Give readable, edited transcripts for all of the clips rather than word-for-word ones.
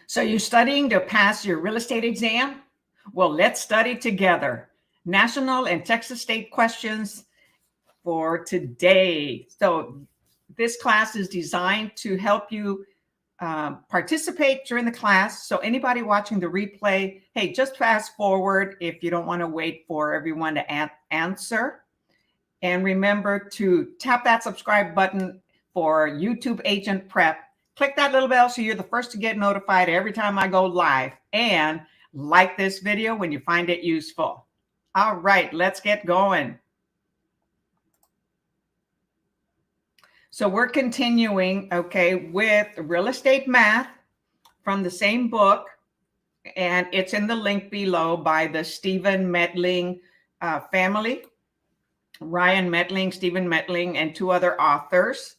So you're studying to pass your real estate exam? Well, let's study together. National and Texas state questions for today. So this class is designed to help you participate during the class. So anybody watching the replay, hey, just fast forward if you don't want to wait for everyone to answer. And remember to tap that subscribe button for YouTube Agent Prep. Click that little bell so you're the first to get notified every time I go live. And like this video when you find it useful. All right, let's get going. So we're continuing, okay, with real estate math from the same book. And it's in the link below by the Stephen Metling family. Ryan Metling, Stephen Metling, and two other authors.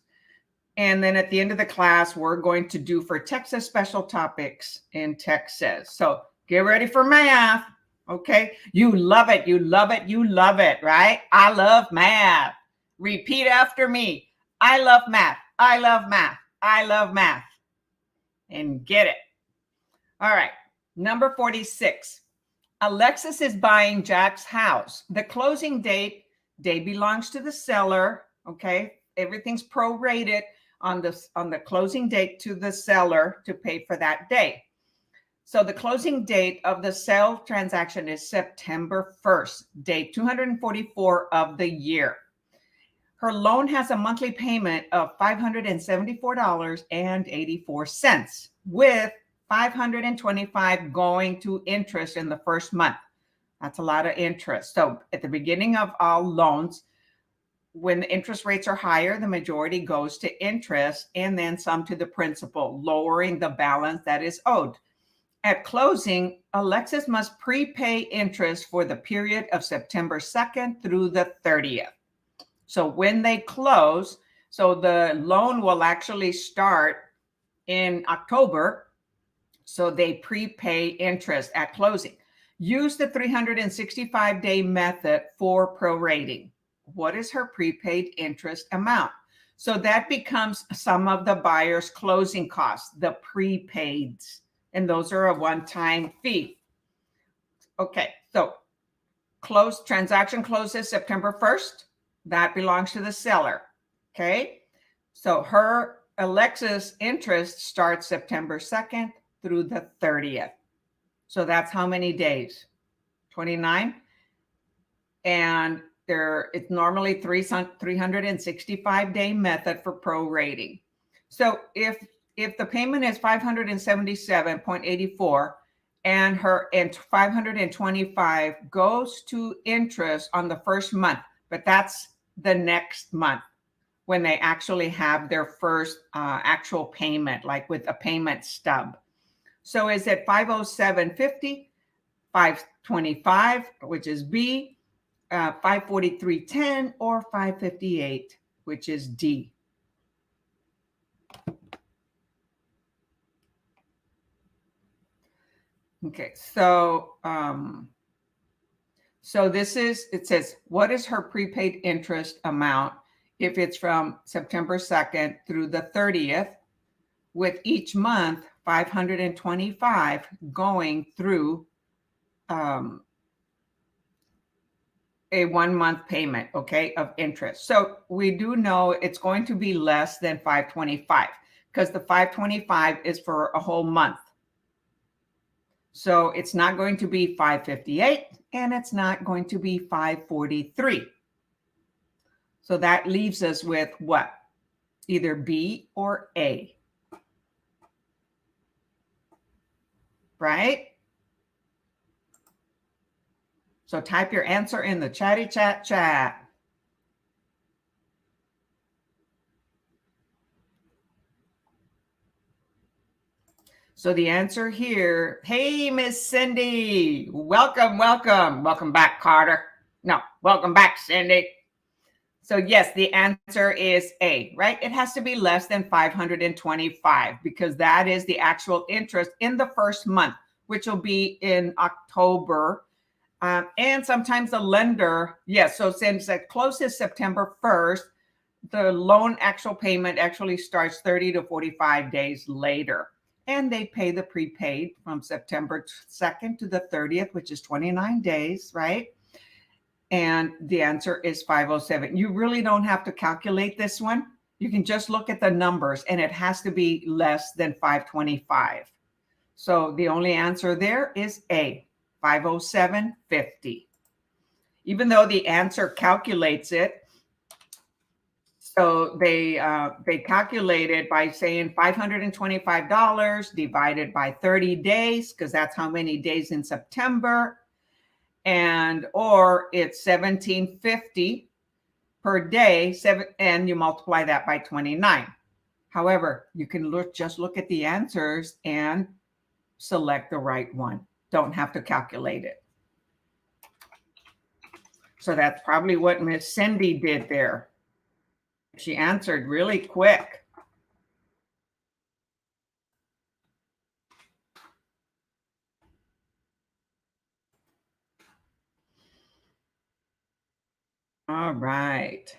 And then at the end of the class, we're going to do for Texas special topics in Texas. So get ready for math, okay? You love it, you love it, you love it, right? I love math. Repeat after me. I love math, I love math, I love math. And get it. All right, number 46. Alexis is buying Jack's house. The closing date belongs to the seller, okay? Everything's prorated on the closing date to the seller to pay for that day. So the closing date of the sale transaction is September 1st, day 244 of the year. Her loan has a monthly payment of $574.84, with $525 going to interest in the first month. That's a lot of interest. So at the beginning of all loans, when the interest rates are higher, the majority goes to interest and then some to the principal, lowering the balance that is owed. At closing, Alexis must prepay interest for the period of September 2nd through the 30th. So when they close, so the loan will actually start in October, so they prepay interest at closing. Use the 365-day method for prorating. What is her prepaid interest amount? So that becomes some of the buyer's closing costs, the prepaids, and those are a one-time fee. Okay, so transaction closes September 1st. That belongs to the seller, okay? So her Alexis interest starts September 2nd through the 30th. So that's how many days? 29. And it's normally 365-day method for prorating. So if the payment is 577.84 and 525 goes to interest on the first month, but that's the next month when they actually have their first actual payment, like with a payment stub. So is it 507.50, 525, which is B, 543.10, or 558, which is D? Okay, so this is, it says, what is her prepaid interest amount if it's from September 2nd through the 30th, with each month 525 going through a 1-month payment, okay, of interest. So we do know it's going to be less than 525 because the 525 is for a whole month. So it's not going to be 558 and it's not going to be 543. So that leaves us with what? Either B or A. Right? So type your answer in the chatty chat. So the answer here, hey, Miss Cindy, welcome, welcome. Welcome back, Carter. No, welcome back, Cindy. So yes, the answer is A, right? It has to be less than 525 because that is the actual interest in the first month, which will be in October. And sometimes the lender, yes, so since it closes September 1st, the loan actual payment actually starts 30 to 45 days later. and they pay the prepaid from September 2nd to the 30th, which is 29 days, right? And the answer is 507. You really don't have to calculate this one. You can just look at the numbers, and it has to be less than 525. So the only answer there is A, 507.50. Even though the answer calculates it, so they calculate it by saying $525 divided by 30 days, because that's how many days in September, or it's $17.50 per day, and you multiply that by 29. However, you can just look at the answers and select the right one. Don't have to calculate it. So that's probably what Miss Cindy did there. She answered really quick. All right.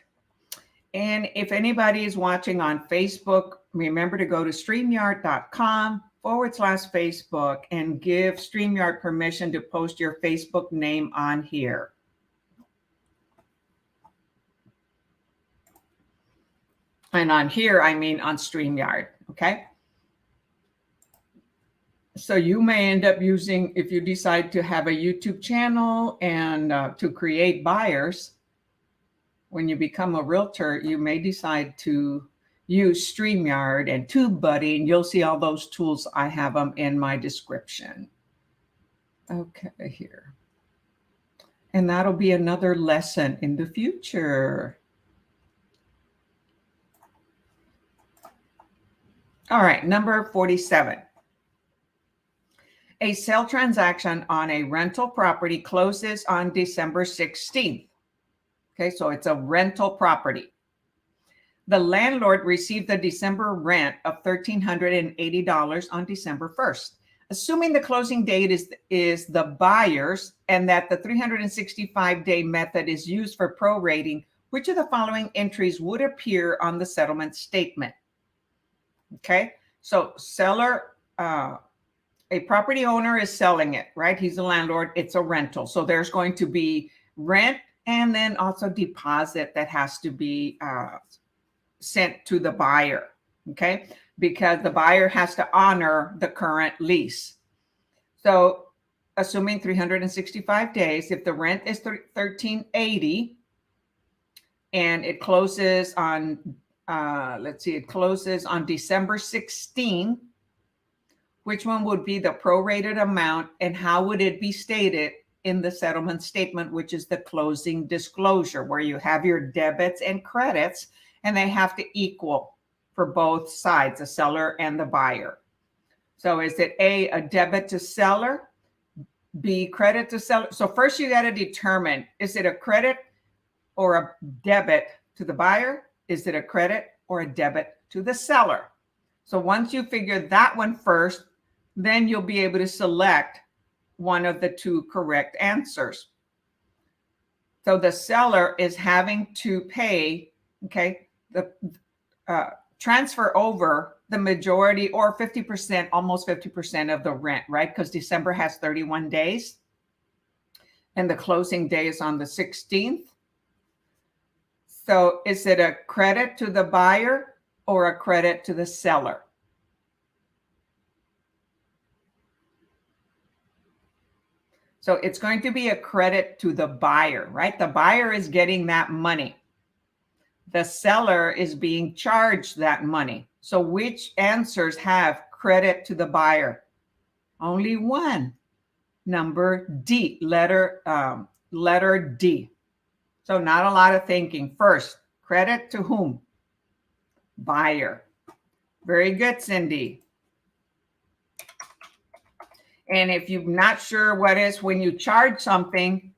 And if anybody is watching on Facebook, remember to go to StreamYard.com/Facebook and give StreamYard permission to post your Facebook name on here. And on here, I mean on StreamYard, okay? So you may end up using, if you decide to have a YouTube channel and to create buyers, when you become a realtor, you may decide to use StreamYard and TubeBuddy, and you'll see all those tools. I have them in my description. Okay, here. And that'll be another lesson in the future. All right, number 47. A sale transaction on a rental property closes on December 16th. Okay, so it's a rental property. The landlord received the December rent of $1,380 on December 1st. Assuming the closing date is the buyer's and that the 365-day method is used for prorating, which of the following entries would appear on the settlement statement? Okay, so seller, a property owner is selling it, right? He's a landlord. It's a rental. So there's going to be rent and then also deposit that has to be sent to the buyer, okay? Because the buyer has to honor the current lease. So assuming 365 days, if the rent is $1,380 and it closes on, it closes on December 16, which one would be the prorated amount and how would it be stated in the settlement statement, which is the closing disclosure, where you have your debits and credits and they have to equal for both sides, the seller and the buyer. So is it A, debit to seller, B, credit to seller? So first you got to determine, is it a credit or a debit to the buyer? Is it a credit or a debit to the seller? So once you figure that one first, then you'll be able to select one of the two correct answers. So the seller is having to pay, okay, the transfer over the majority or 50%, almost 50% of the rent, right? Because December has 31 days and the closing day is on the 16th. So is it a credit to the buyer or a credit to the seller? So it's going to be a credit to the buyer, right? The buyer is getting that money. The seller is being charged that money. So which answers have credit to the buyer? Only one. Number D, letter D. So not a lot of thinking. First, credit to whom? Buyer. Very good, Cindy. And if you're not sure what is when you charge something,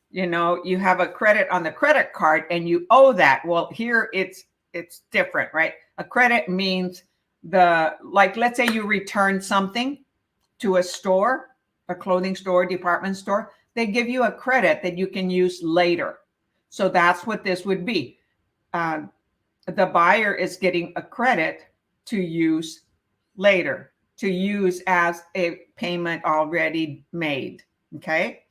you know, you have a credit on the credit card and you owe that. Well, here it's different, right? A credit means like, let's say you return something to a store, a clothing store, department store, they give you a credit that you can use later. So that's what this would be. The buyer is getting a credit to use later. to use as a payment already made. Okay.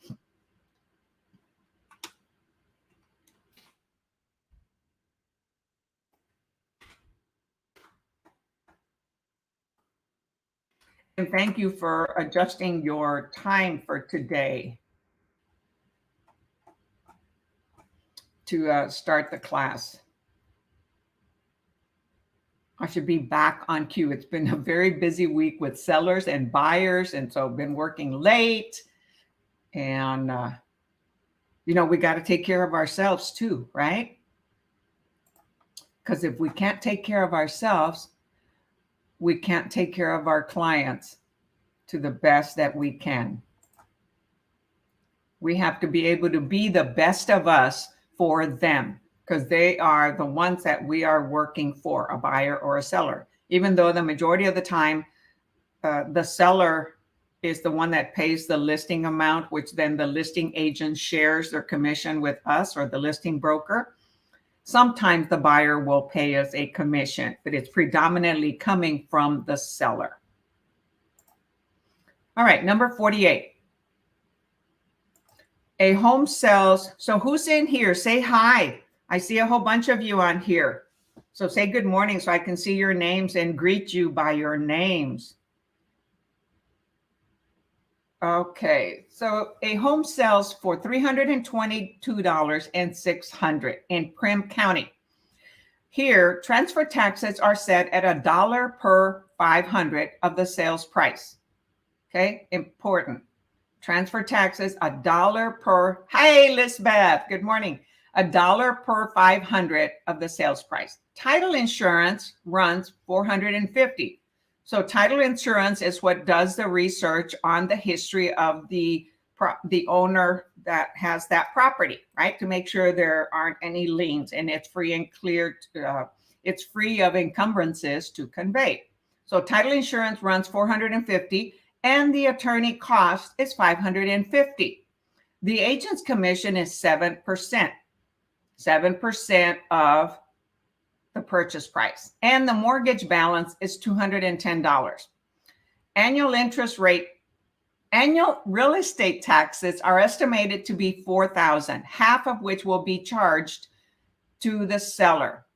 And thank you for adjusting your time for today to start the class. I should be back on cue. It's been a very busy week with sellers and buyers, and so I've been working late. And, we got to take care of ourselves too, right? Because if we can't take care of ourselves, we can't take care of our clients to the best that we can. We have to be able to be the best of us for them, because they are the ones that we are working for, a buyer or a seller. Even though the majority of the time, the seller is the one that pays the listing amount, which then the listing agent shares their commission with us or the listing broker. Sometimes the buyer will pay us a commission, but it's predominantly coming from the seller. All right, number 48. A home sells. So who's in here? Say hi. I see a whole bunch of you on here. So say good morning so I can see your names and greet you by your names. Okay, so a home sells for $322,600 in Prim County. Here, transfer taxes are set at $1 per 500 of the sales price. Okay, important. Transfer taxes, $1 per, hey, Lisbeth, good morning. $1 per 500 of the sales price. Title insurance runs $450. So title insurance is what does the research on the history of the owner that has that property, right? To make sure there aren't any liens and it's free and clear. It's free of encumbrances to convey. So title insurance runs $450 and the attorney cost is $550. The agent's commission is 7%. 7% of the purchase price, and the mortgage balance is $210. Annual real estate taxes are estimated to be $4,000, half of which will be charged to the seller.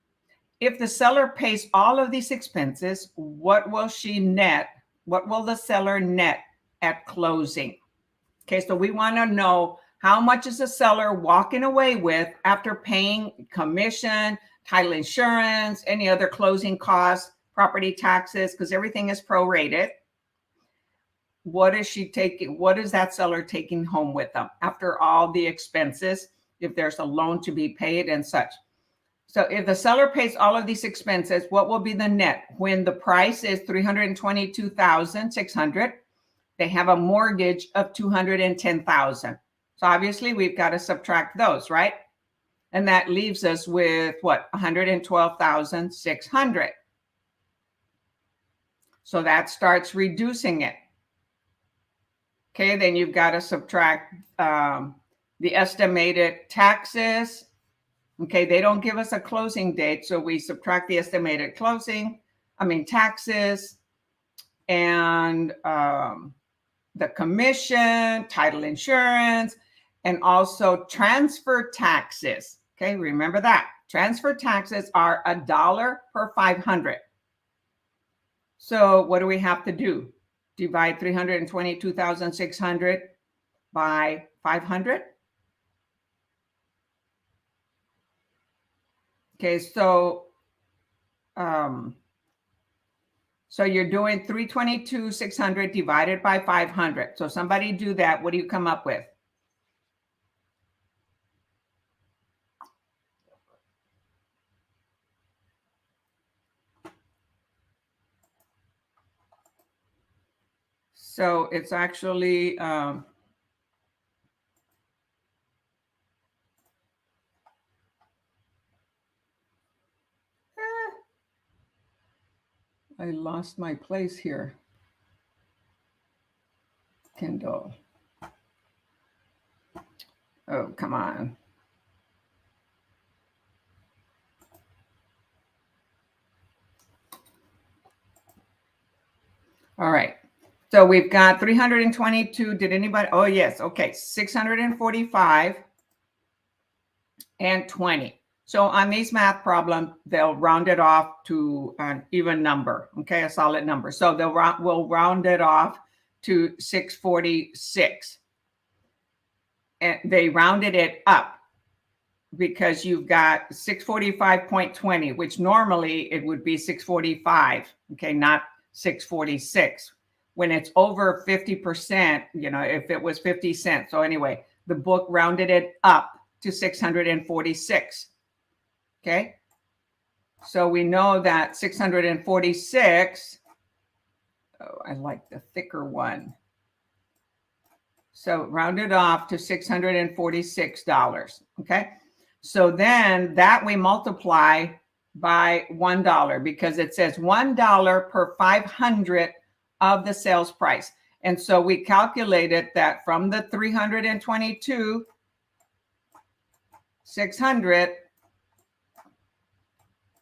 If the seller pays all of these expenses, what will she net? What will the seller net at closing? Okay, so we want to know how much is the seller walking away with after paying commission, title insurance, any other closing costs, property taxes, because everything is prorated. What is she taking? What is that seller taking home with them after all the expenses, if there's a loan to be paid and such? So if the seller pays all of these expenses, what will be the net? When the price is $322,600, they have a mortgage of $210,000. So obviously we've got to subtract those, right? And that leaves us with what? $112,600. So that starts reducing it. Okay, then you've got to subtract the estimated taxes. Okay, they don't give us a closing date, so we subtract the estimated taxes, and the commission, title insurance, and also transfer taxes. Okay, remember that. Transfer taxes are $1 per 500. So what do we have to do? Divide 322,600 by 500. Okay, so you're doing 322,600 divided by 500. So somebody do that. What do you come up with? So it's actually I lost my place here. Kindle. Oh, come on. All right. So we've got 322. Did anybody? Oh, yes. Okay. 645 and 20. So on these math problems, they'll round it off to an even number. Okay. A solid number. So we'll round it off to 646. And they rounded it up because you've got 645.20, which normally it would be 645, okay, not 646. When it's over 50%, if it was 50 cents. So anyway, the book rounded it up to 646, okay? So we know that 646, oh, I like the thicker one. So rounded off to $646, okay? So then that we multiply by $1 because it says $1 per 500 of the sales price. And so we calculated that from the 322, 600,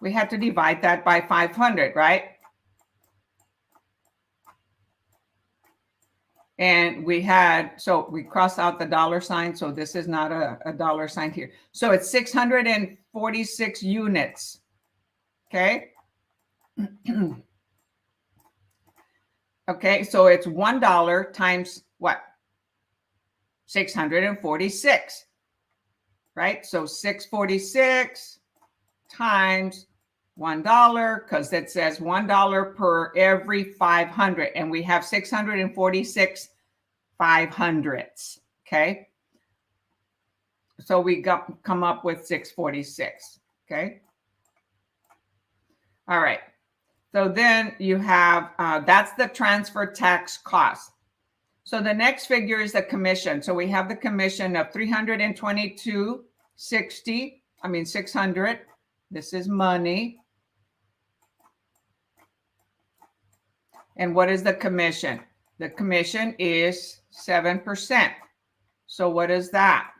we had to divide that by 500, right? And we crossed out the dollar sign. So this is not a dollar sign here. So it's 646 units. Okay. Okay. So it's $1 times what? 646. Right. So 646 times $1, because it says $1 per every 500, and we have 646 500s. Okay, so we come up with 646. Okay, all right. So then you have that's the transfer tax cost. So the next figure is the commission. So we have the commission of 600. This is money. And what is the commission? The commission is 7%. So what is that?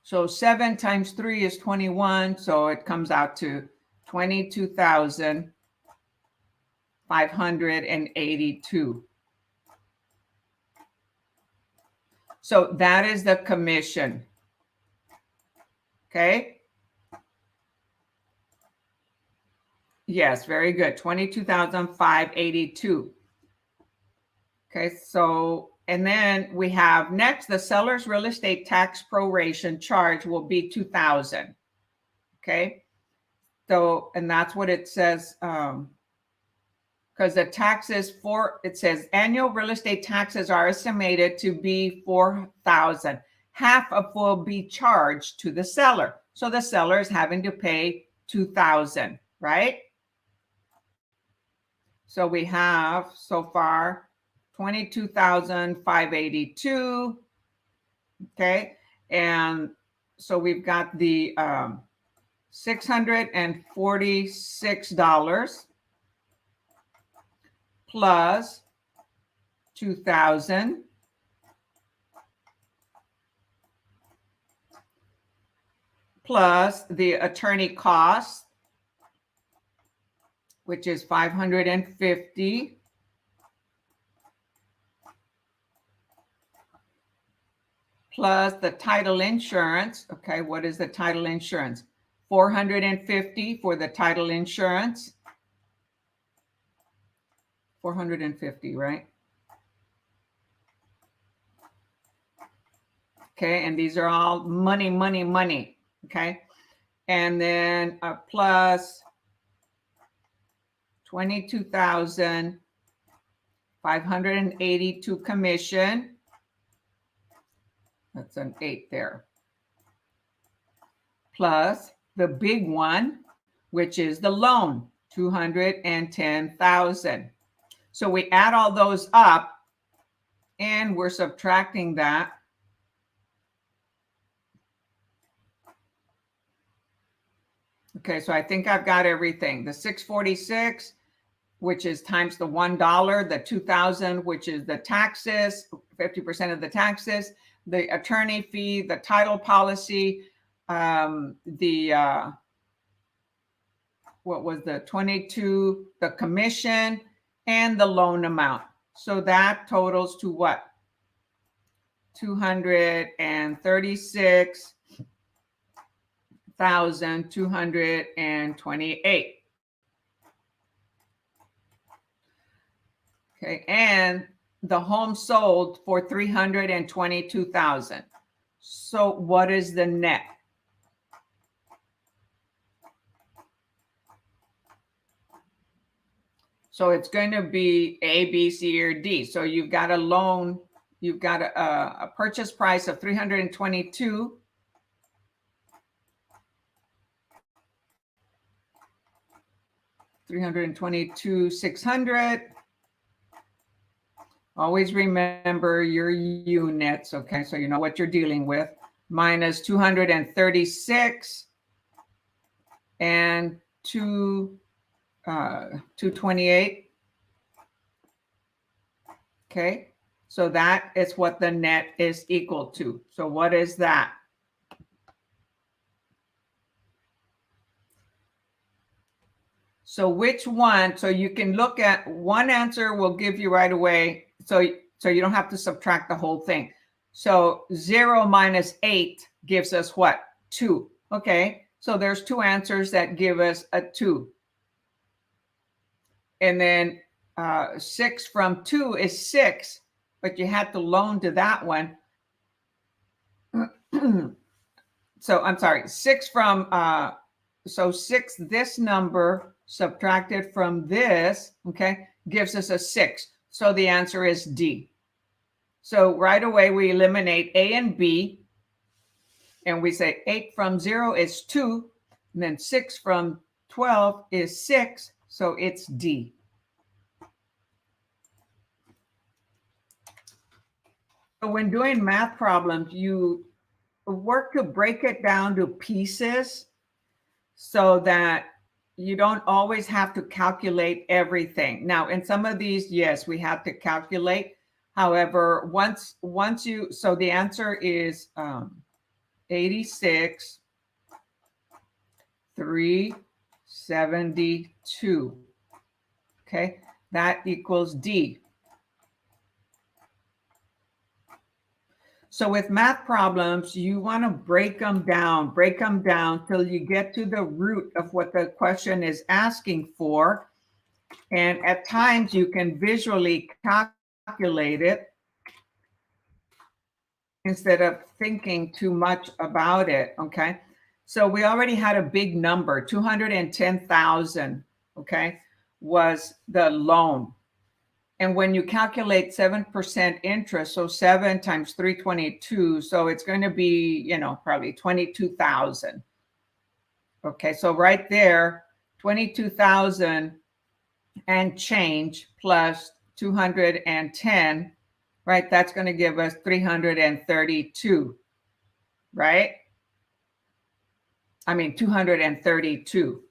So 7 times 3 is 21. So it comes out to 22,582. So that is the commission. Okay. Yes, very good. 22,582. Okay, so, and then we have next, the seller's real estate tax proration charge will be 2,000. Okay, so, and that's what it says, because the taxes it says annual real estate taxes are estimated to be 4,000. Half of will be charged to the seller. So the seller is having to pay 2,000, right? So we have so far 22,582. Okay. And so we've got the $646 plus 2,000 plus the attorney cost, which is 550, plus the title insurance. Okay, what is the title insurance? 450 for the title insurance. 450, right? Okay, and these are all money. Okay, and then plus 22,582 commission. That's an 8 there. Plus the big one, which is the loan, 210,000. So we add all those up and we're subtracting that. Okay, so I think I've got everything. The 646, which is times the $1, the 2,000, which is the taxes, 50% of the taxes, the attorney fee, the title policy, the what was the 22, the commission and the loan amount. So that totals to what? 236,228. Okay, and the home sold for 322,000. So what is the net? So it's going to be A, B, C, or D. So you've got a loan, you've got a purchase price of 322. $322,600. Always remember your units, okay? So you know what you're dealing with. Minus 236 and 228. Okay, so that is what the net is equal to. So what is that? So which one? So you can look at one answer will give you right away. So you don't have to subtract the whole thing. So 0 minus 8 gives us what? 2. Okay, so there's two answers that give us a 2. And then 6 from 2 is 6, but you had to loan to that one. So I'm sorry, 6 from, so 6, this number subtracted from this, okay, gives us a 6. So the answer is D. So right away we eliminate A and B, and we say 8 from 0 is 2, and then 6 from 12 is 6, so it's D. So when doing math problems, you work to break it down to pieces so that you don't always have to calculate everything. Now, in some of these, yes, we have to calculate. However, once you, so the answer is 86,372. Okay, that equals D. So with math problems, you want to break them down till you get to the root of what the question is asking for. And at times you can visually calculate it instead of thinking too much about it, okay? So we already had a big number, 210,000, okay, was the loan. And when you calculate 7% interest, so 7 times 322, so it's going to be, you know, probably 22,000. Okay, so right there, 22,000 and change plus 210, right? That's going to give us 332, right? I mean, 232.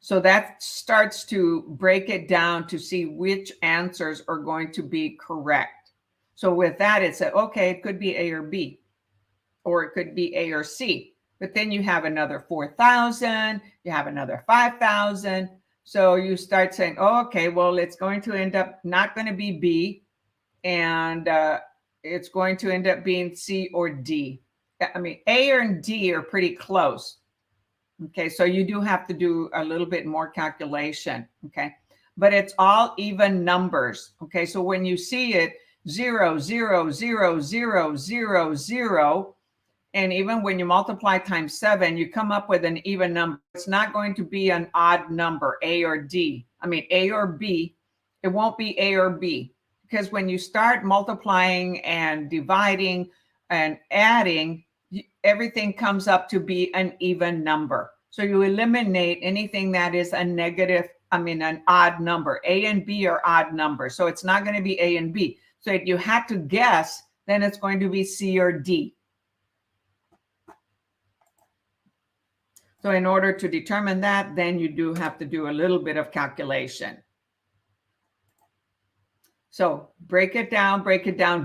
So that starts to break it down to see which answers are going to be correct. So with that, it's a, okay, it could be A or B, or it could be A or C. But then you have another 4,000, you have another 5,000. So you start saying, oh, okay, well, it's going to end up not going to be B, and it's going to end up being C or D. I mean, A and D are pretty close. Okay, so you do have to do a little bit more calculation, okay? But it's all even numbers, okay? So when you see it, 0, 0, 0, 0, 0, 0, and even when you multiply times 7, you come up with an even number. It's not going to be an odd number, A or D. I mean, A or B. It won't be A or B, because when you start multiplying and dividing and adding, everything comes up to be an even number. So you eliminate anything that is a negative, I mean, an odd number. A and B are odd numbers. So it's not going to be A and B. So if you had to guess, then it's going to be C or D. So in order to determine that, then you do have to do a little bit of calculation. So break it down,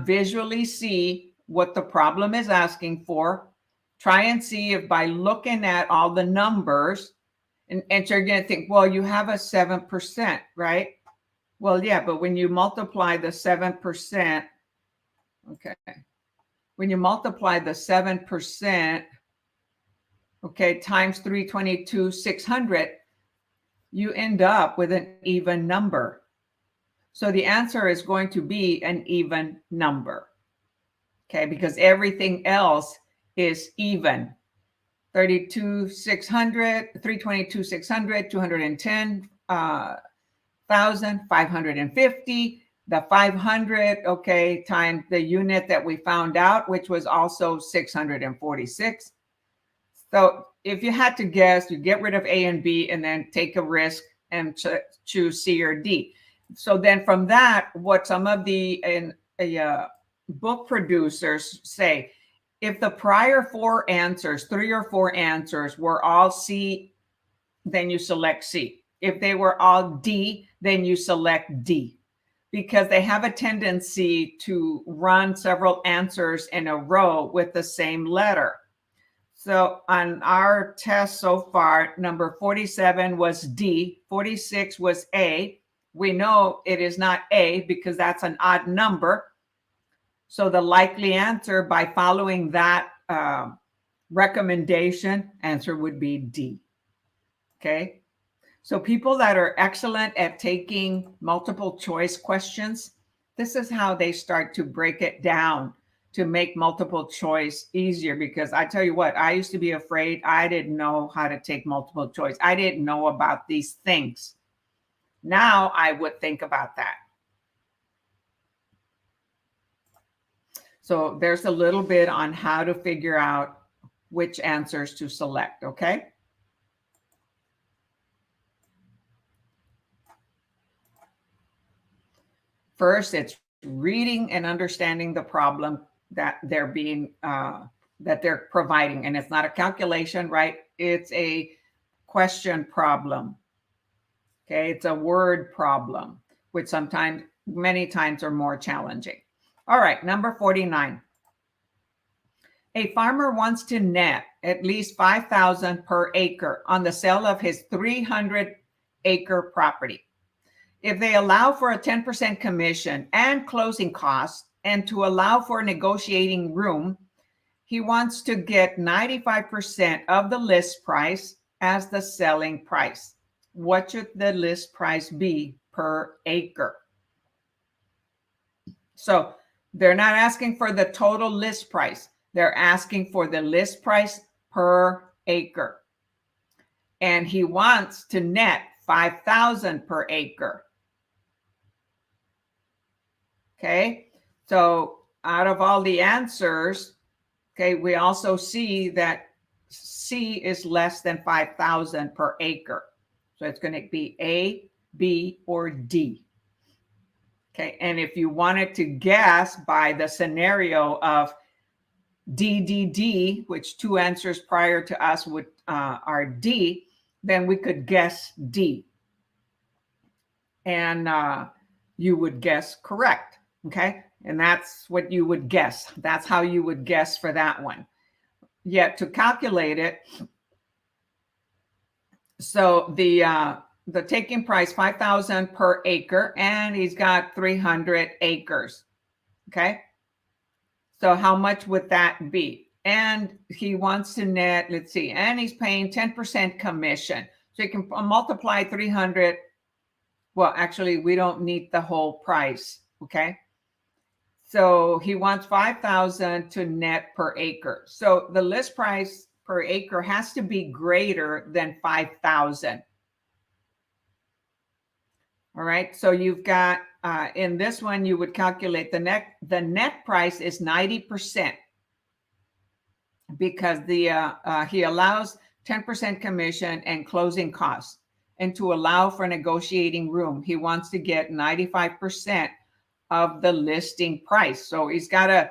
visually see what the problem is asking for. Try and see if by looking at all the numbers And so you're going to think, well, you have a 7%, right? Well, yeah, but when you multiply the 7%, okay, when you multiply the 7%, okay, times 322, 600, you end up with an even number. So the answer is going to be an even number, okay, because everything else is even. 32, 600, 322, 600, 210, 550, the 500, okay, times the unit that we found out, which was also 646. So if you had to guess, you get rid of A and B and then take a risk and choose C or D. So then from that, what some of the book producers say, if the prior 4 answers, 3 or 4 answers were all C, then you select C. If they were all D, then you select D, because they have a tendency to run several answers in a row with the same letter. So on our test so far, number 47 was D, 46 was A. We know it is not A because that's an odd number. So the likely answer, by following that recommendation, answer would be D. Okay. So people that are excellent at taking multiple choice questions, this is how they start to break it down to make multiple choice easier. Because I tell you what, I used to be afraid. I didn't know how to take multiple choice. I didn't know about these things. Now I would think about that. So there's a little bit on how to figure out which answers to select, okay? First, it's reading and understanding the problem that they're providing. And it's not a calculation, right? It's a question problem. Okay, it's a word problem, which many times are more challenging. All right, number 49. A farmer wants to net at least $5,000 per acre on the sale of his 300-acre property. If they allow for a 10% commission and closing costs, and to allow for negotiating room, he wants to get 95% of the list price as the selling price. What should the list price be per acre? So they're not asking for the total list price. They're asking for the list price per acre. And he wants to net 5,000 per acre. Okay, so out of all the answers, okay, we also see that C is less than 5,000 per acre. So it's going to be A, B, or D. Okay, and if you wanted to guess by the scenario of D, which 2 answers prior to us are D, then we could guess D. And you would guess correct. Okay, and that's what you would guess. That's how you would guess for that one. Yet to calculate it, so the taking price, 5,000 per acre, and he's got 300 acres. Okay, so how much would that be? And he wants to net, let's see, and he's paying 10% commission. So you can multiply 300. Well, actually, we don't need the whole price. Okay. So he wants 5,000 to net per acre. So the list price per acre has to be greater than 5,000. All right. So you've got in this one, you would calculate the net price is 90%, because he allows 10% commission and closing costs. And to allow for negotiating room, he wants to get 95% of the listing price. So he's got to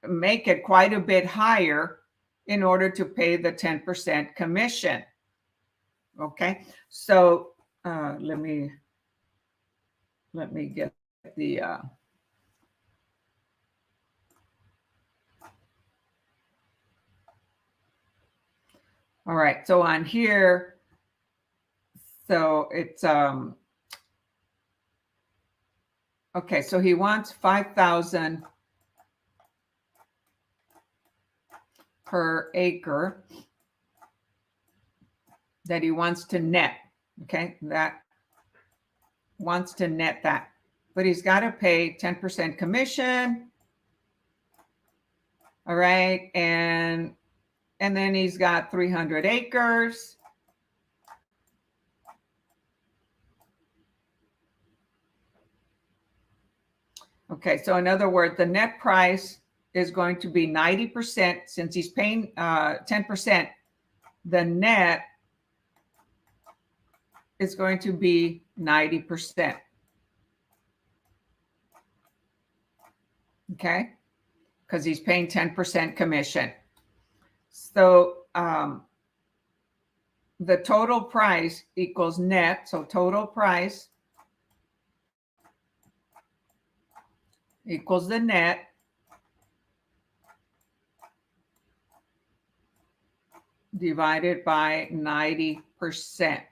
make it quite a bit higher in order to pay the 10% commission. Okay, so let me get the all right, so on here So it's okay, so he wants 5,000 per acre that he wants to net. Okay, that wants to net that, but he's got to pay 10% commission. All right, and then he's got 300 acres. Okay, so in other words, the net price is going to be 90%. Since he's paying 10%, the net is going to be 90%. Okay, because he's paying 10% commission. So the total price equals net. So total price equals the net divided by 90%.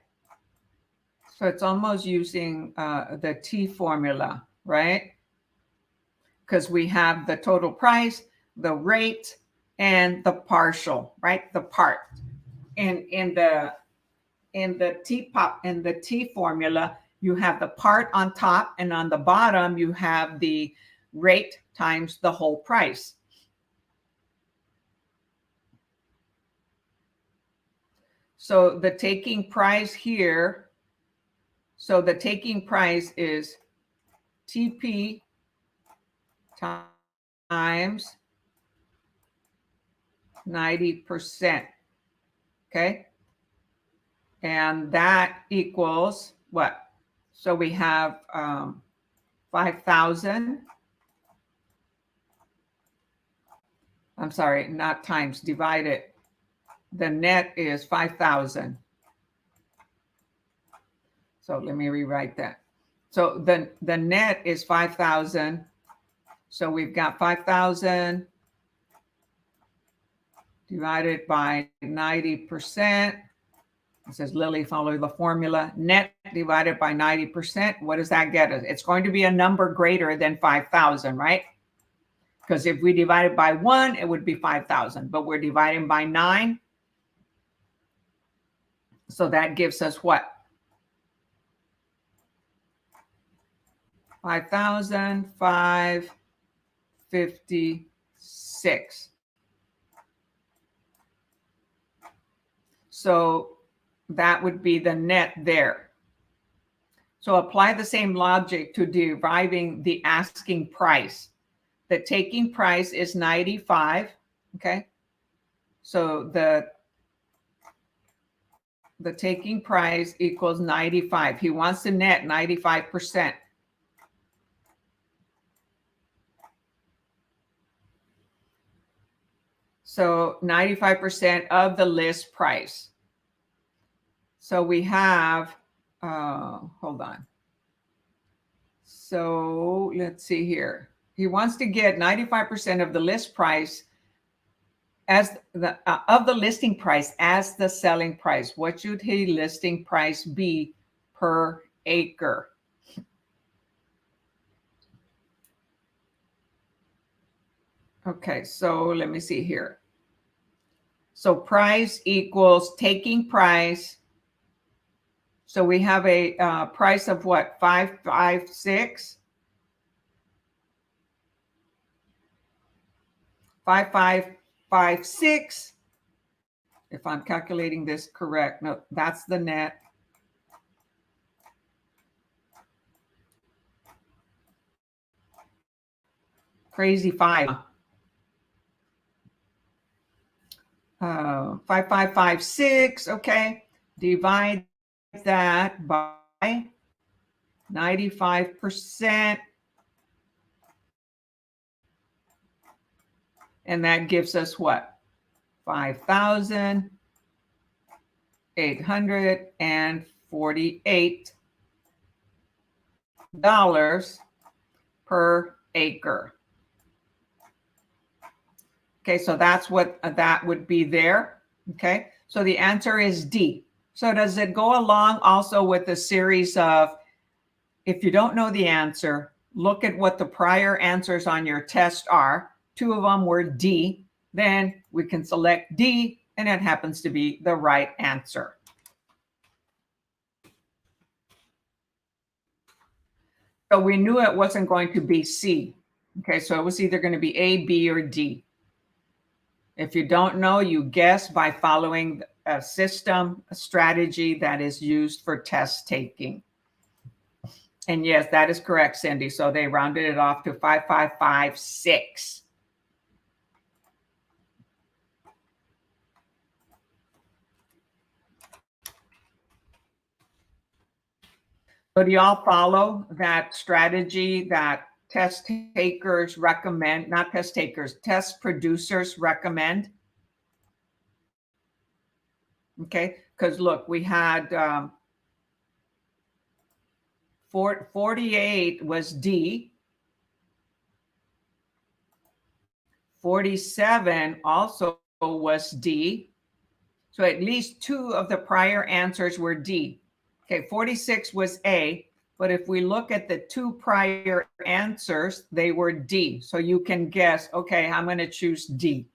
So it's almost using the T formula, right? Because we have the total price, the rate, and the partial, right? The part. And in the T formula, you have the part on top, and on the bottom you have the rate times the whole price. So the taking price here, so the taking price is TP times 90%. Okay. And that equals what? So we have 5,000. I'm sorry, not times, divided. The net is 5,000. So let me rewrite that. So the net is 5,000. So we've got 5,000 divided by 90%. It says, Lillie, follow the formula. Net divided by 90%. What does that get us? It's going to be a number greater than 5,000, right? Because if we divide it by 1, it would be 5,000. But we're dividing by 9. So that gives us what? 5,556. So that would be the net there. So apply the same logic to deriving the asking price. The taking price is 95. Okay. So the taking price equals 95. He wants to net 95%. So 95% of the list price. So we have, hold on. So let's see here. He wants to get 95% of the list price as the of the listing price as the selling price. What should his listing price be per acre? Okay, so let me see here. So price equals taking price. So we have a price of what? 556. 5556. If I'm calculating this correct. No, that's the net. Crazy 5. 5556. Okay. Divide that by 95%. And that gives us what? $5,848 per acre. Okay, so that's what that would be there. Okay, so the answer is D. So does it go along also with the series of, if you don't know the answer, look at what the prior answers on your test are. 2 of them were D. Then we can select D, and it happens to be the right answer. So we knew it wasn't going to be C. Okay, so it was either going to be A, B, or D. If you don't know, you guess by following a system, a strategy that is used for test taking. And yes, that is correct, Cindy. So they rounded it off to 5556. So do y'all follow that strategy that test takers recommend, not test takers, test producers recommend? Okay, because look, we had 48 was D. 47 also was D. So at least 2 of the prior answers were D. Okay, 46 was A. But if we look at the 2 prior answers, they were D. So you can guess, okay, I'm going to choose D.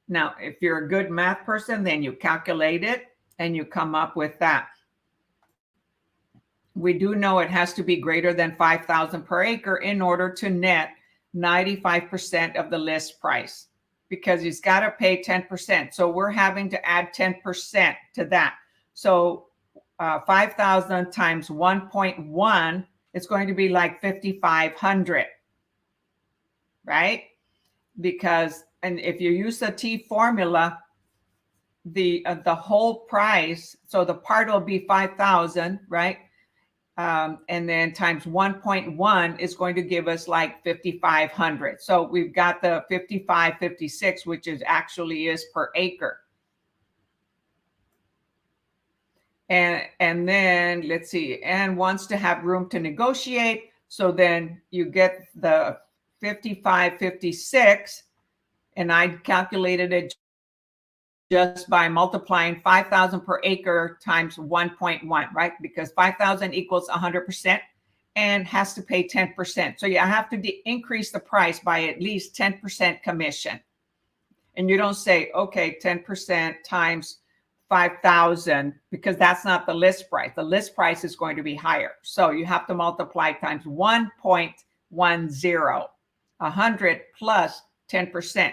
Now, if you're a good math person, then you calculate it and you come up with that. We do know it has to be greater than 5,000 per acre in order to net 95% of the list price, because he's got to pay 10%. So we're having to add 10% to that. So 5,000 times 1.1 is going to be like 5,500, right? Because, and if you use the T formula, the whole price, so the part will be 5,000, right? And then times 1.1 is going to give us like 5,500. So we've got the 5556, which is actually is per acre. And then let's see, and wants to have room to negotiate. So then you get the 5556, and I calculated it just by multiplying 5,000 per acre times 1.1, right? Because 5,000 equals 100% and has to pay 10%. So you have to increase the price by at least 10% commission. And you don't say, okay, 10% times 5,000, because that's not the list price. The list price is going to be higher. So you have to multiply times 1.10, 100 plus 10%.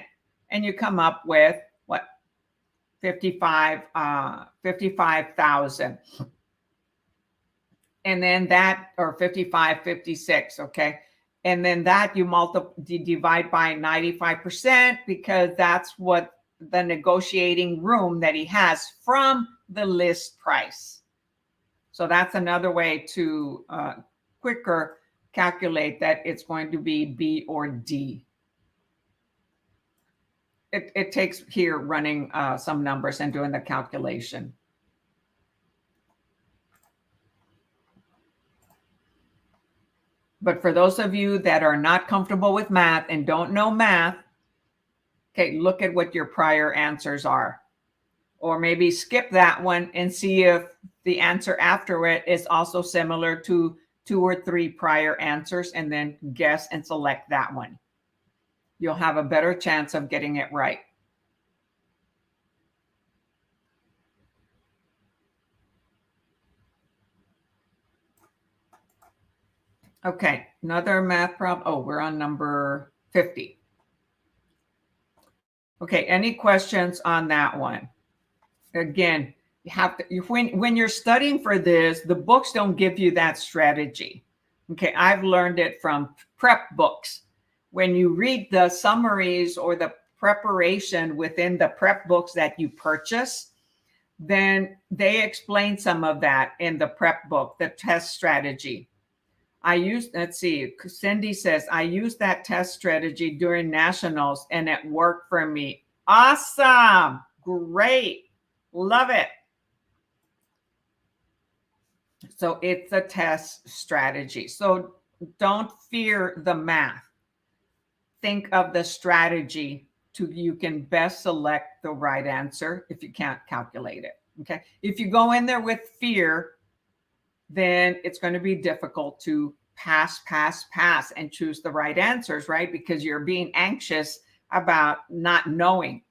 And you come up with what? 55,000. And then that, or 5556, okay? And then that you divide by 95%, because that's what the negotiating room that he has from the list price. So that's another way to quicker calculate that it's going to be B or D. It takes here running some numbers and doing the calculation. But for those of you that are not comfortable with math and don't know math, okay, look at what your prior answers are. Or maybe skip that one and see if the answer after it is also similar to 2 or 3 prior answers, and then guess and select that one. You'll have a better chance of getting it right. Okay, another math problem. Oh, we're on number 50. Okay, any questions on that one? Again, you have to, when you're studying for this, the books don't give you that strategy. Okay, I've learned it from prep books. When you read the summaries or the preparation within the prep books that you purchase, then they explain some of that in the prep book, the test strategy. Let's see, Cindy says, I used that test strategy during nationals and it worked for me. Awesome. Great. Love it. So it's a test strategy. So don't fear the math. Think of the strategy you can best select the right answer if you can't calculate it. Okay. If you go in there with fear, then it's going to be difficult to pass, and choose the right answers, right? Because you're being anxious about not knowing.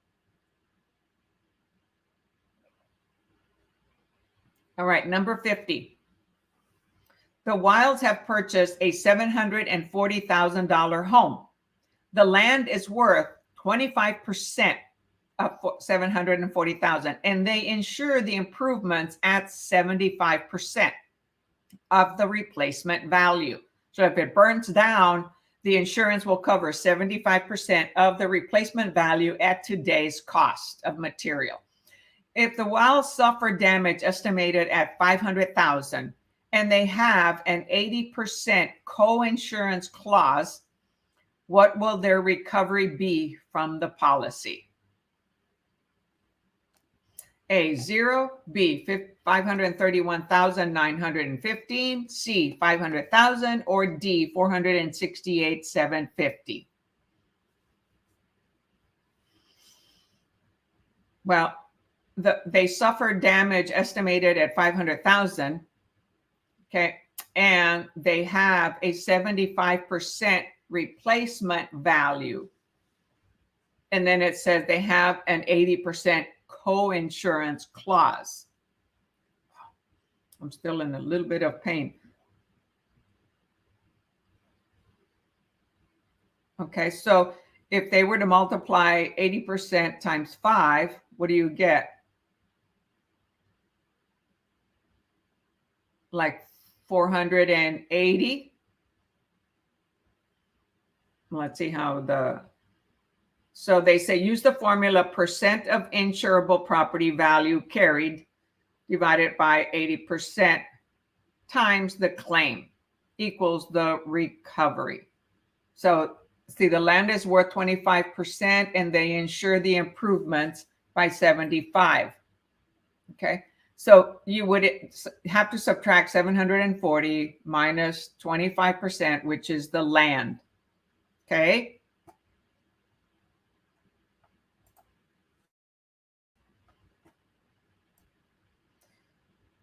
All right, number 50. The Wilds have purchased a $740,000 home. The land is worth 25% of 740,000, and they insure the improvements at 75% of the replacement value. So if it burns down, the insurance will cover 75% of the replacement value at today's cost of material. If the Wilds suffer damage estimated at 500,000 and they have an 80% co-insurance clause, what will their recovery be from the policy? A, 0, B, 531,915, C, 500,000, or D, 468,750. Well, they suffered damage estimated at 500,000, okay, and they have a 75% replacement value. And then it says they have an 80% co-insurance clause. I'm still in a little bit of pain. Okay, so if they were to multiply 80% times 5, what do you get? Like 480. Let's see how so they say use the formula percent of insurable property value carried divided by 80% times the claim equals the recovery. So see, the land is worth 25% and they insure the improvements by 75. Okay. So you would have to subtract 740 minus 25%, which is the land. Okay.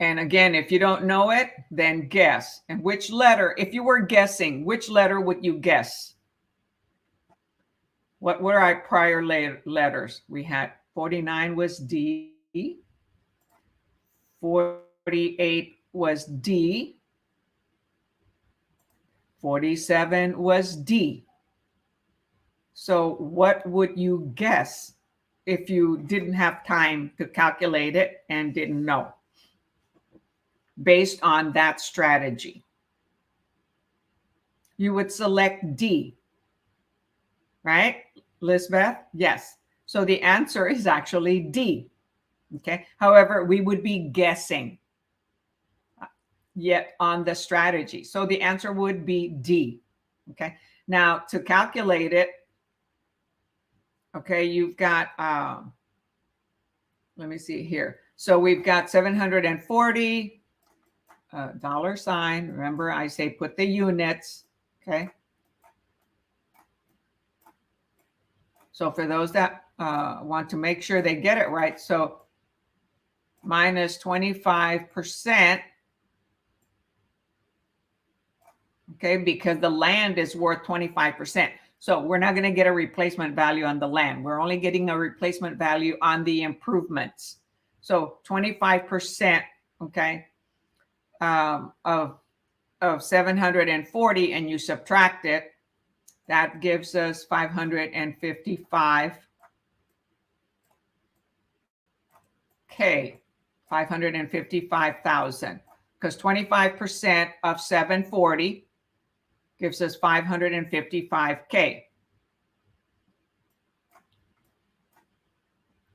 And again, if you don't know it, then guess. And which letter, if you were guessing, which letter would you guess? What were our prior letters? We had 49 was D, 48 was D, 47 was D. So what would you guess if you didn't have time to calculate it and didn't know? Based on that strategy, you would select D, right, Lisbeth? Yes. So the answer is actually D. Okay. However, we would be guessing yet on the strategy. So the answer would be D. Okay. Now to calculate it, okay, you've got, let me see here. So we've got 740 dollar sign. Remember, I say put the units. Okay. So for those that want to make sure they get it right, so minus 25%. Okay, because the land is worth 25%. So we're not going to get a replacement value on the land. We're only getting a replacement value on the improvements. So 25%, okay, of 740, and you subtract it, that gives us 555. Okay, 555,000, because 25% of 740 gives us 555K.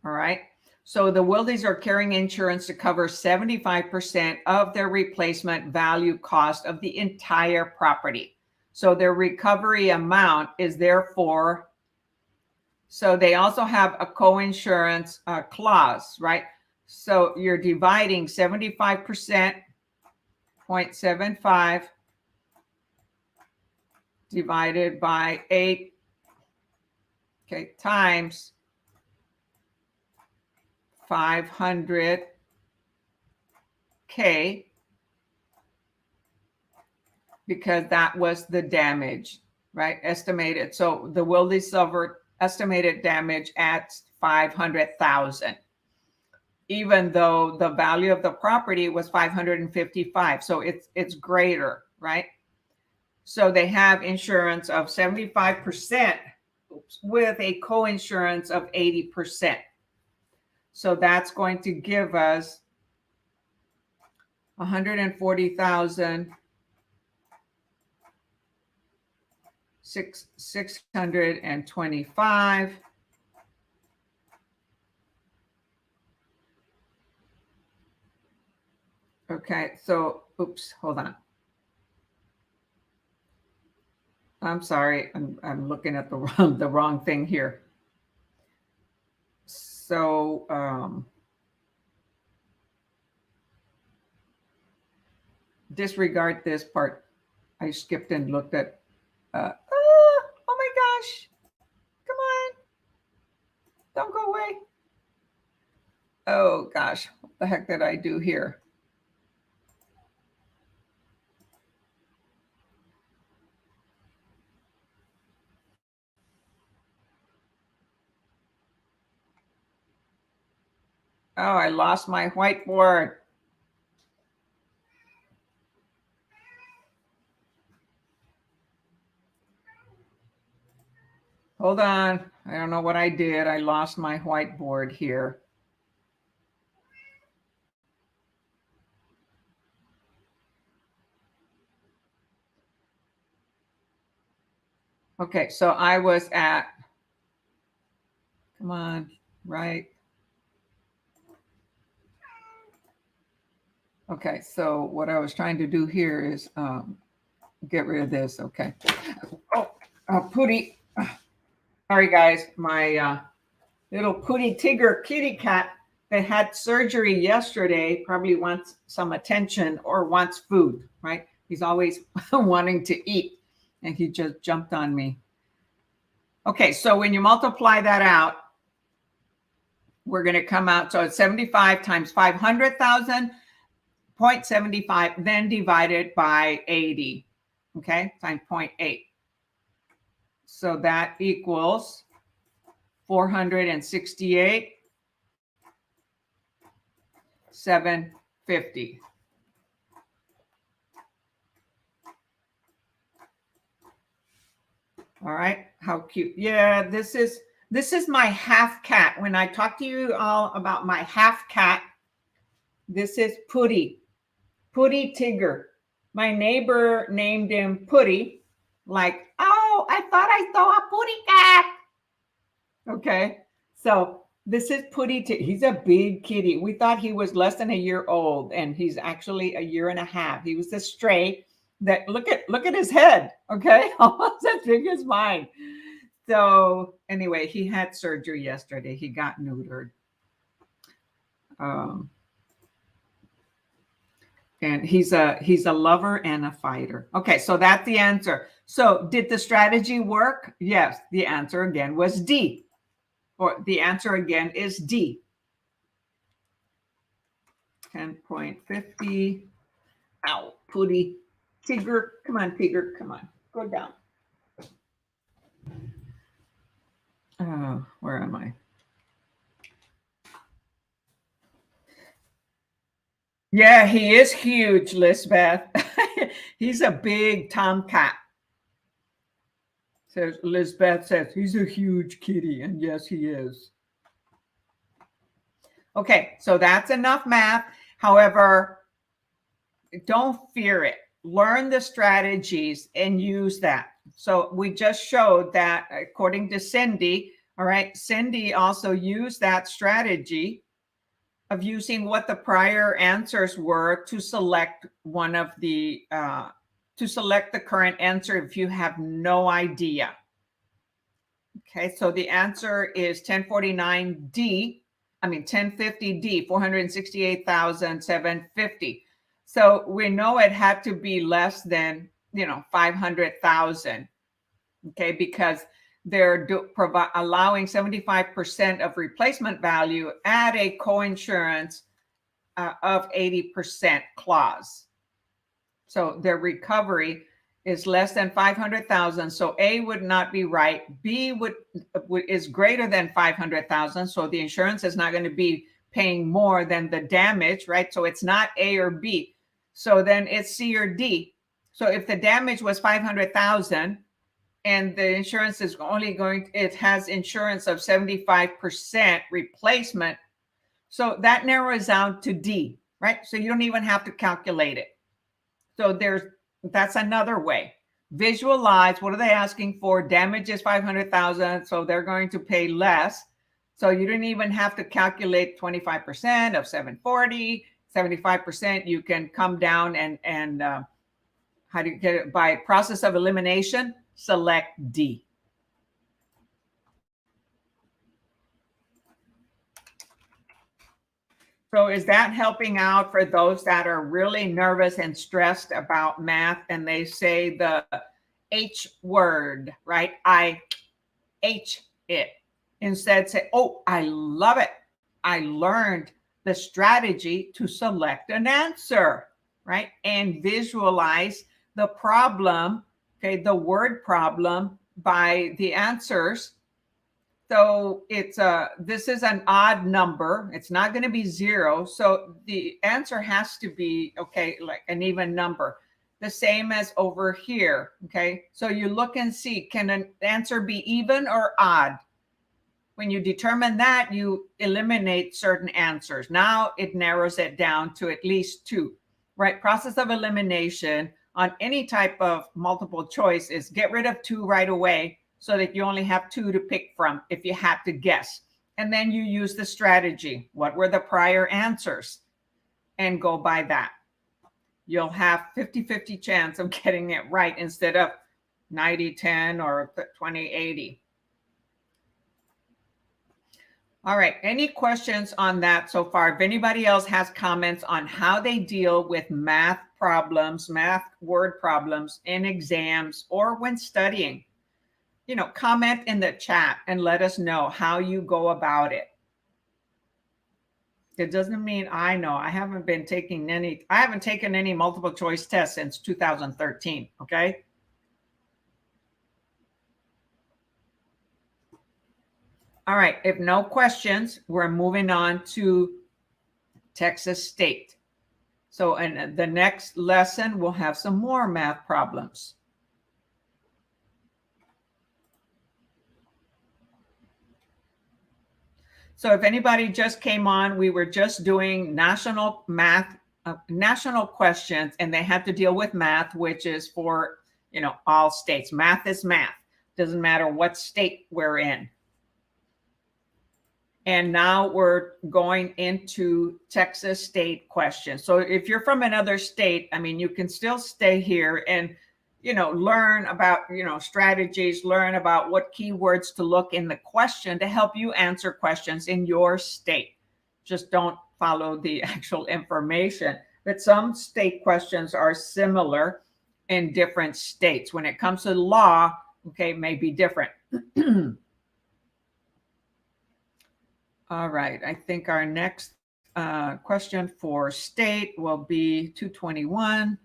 All right. So the Wildies are carrying insurance to cover 75% of their replacement value cost of the entire property. So their recovery amount is therefore, so they also have a co-insurance clause, right? So you're dividing 75%, 0.75 divided by 8, okay, times 500, K, because that was the damage, right? Estimated. So the Willie Silver estimated damage at 500,000, even though the value of the property was 555. So it's greater, right? So they have insurance of 75% with a co-insurance of 80%. So that's going to give us 140,000 625. Okay, so oops, hold on. I'm sorry, I'm looking at the wrong thing here. So disregard this part. I skipped and looked at. Oh my gosh! Come on, don't go away. Oh gosh, what the heck did I do here? Oh, I lost my whiteboard. Hold on. I don't know what I did. I lost my whiteboard here. Okay, so I was at, come on, right. Okay, so what I was trying to do here is get rid of this. Okay. Oh, Pootie. Sorry, guys. My little Pootie Tigger kitty cat that had surgery yesterday probably wants some attention or wants food, right? He's always wanting to eat, and he just jumped on me. Okay, so when you multiply that out, we're going to come out. So it's 75 times 500,000, 0.75, then divided by 80, okay, times 0.8. So that equals 468, 750. All right, how cute. Yeah, this is my half cat. When I talk to you all about my half cat, this is Pootie Tigger. My neighbor named him Pootie, like, oh, I thought I saw a Pootie cat. Okay, so this is Pootie Tigger. He's a big kitty. We thought he was less than a year old, and he's actually a year and a half. He was a stray that look at his head, okay, almost as big as mine. So anyway, he had surgery yesterday. He got neutered. And he's a lover and a fighter. Okay, so that's the answer. So did the strategy work? Yes, the answer again was D. Or the answer again is D. 10.50. Ow, Pootie. Tigger, come on, Tigger, come on, go down. Where am I? Yeah, he is huge, Lisbeth. He's a big tomcat. Says Lisbeth says he's a huge kitty, and yes, he is. Okay, so that's enough math. However, don't fear it. Learn the strategies and use that. So we just showed that according to Cindy, all right, Cindy also used that strategy of using what the prior answers were to select one of the, to select the current answer if you have no idea. Okay, so the answer is 1049D, 1050D, 468,750. So we know it had to be less than, 500,000, okay, because they're allowing 75% of replacement value at a coinsurance of 80% clause. So their recovery is less than 500,000. So A would not be right. B is greater than 500,000. So the insurance is not going to be paying more than the damage, right? So it's not A or B. So then it's C or D. So if the damage was 500,000 and the insurance is only it has insurance of 75% replacement. So that narrows down to D, right? So you don't even have to calculate it. So that's another way. Visualize, what are they asking for? Damage is 500,000, so they're going to pay less. So you didn't even have to calculate 25% of 740, 75%. You can come down and how do you get it? By process of elimination, select D. So is that helping out for those that are really nervous and stressed about math and they say the H word, right? I H it. Instead say, oh, I love it. I learned the strategy to select an answer, right? And visualize the problem, okay, the word problem by the answers. So this is an odd number. It's not going to be 0. So the answer has to be, okay, like an even number. The same as over here, okay? So you look and see, can an answer be even or odd? When you determine that, you eliminate certain answers. Now it narrows it down to at least 2, right? Process of elimination on any type of multiple choice is get rid of 2 right away, so that you only have 2 to pick from if you had to guess. And then you use the strategy. What were the prior answers? And go by that. You'll have 50-50 chance of getting it right instead of 90-10 or 20-80. All right, any questions on that so far? If anybody else has comments on how they deal with math problems, math word problems in exams or when studying, comment in the chat and let us know how you go about it. It doesn't mean I know. I haven't taken any multiple choice tests since 2013, okay? All right, if no questions, we're moving on to Texas State. So in the next lesson, we'll have some more math problems. So if anybody just came on, we were just doing national math, national questions, and they had to deal with math, which is for, all states. Math is math. Doesn't matter what state we're in. And now we're going into Texas State questions. So if you're from another state, you can still stay here and, learn about, strategies, learn about what keywords to look in the question to help you answer questions in your state. Just don't follow the actual information. But some state questions are similar in different states. When it comes to law, okay, may be different. All right, I think our next question for state will be 221.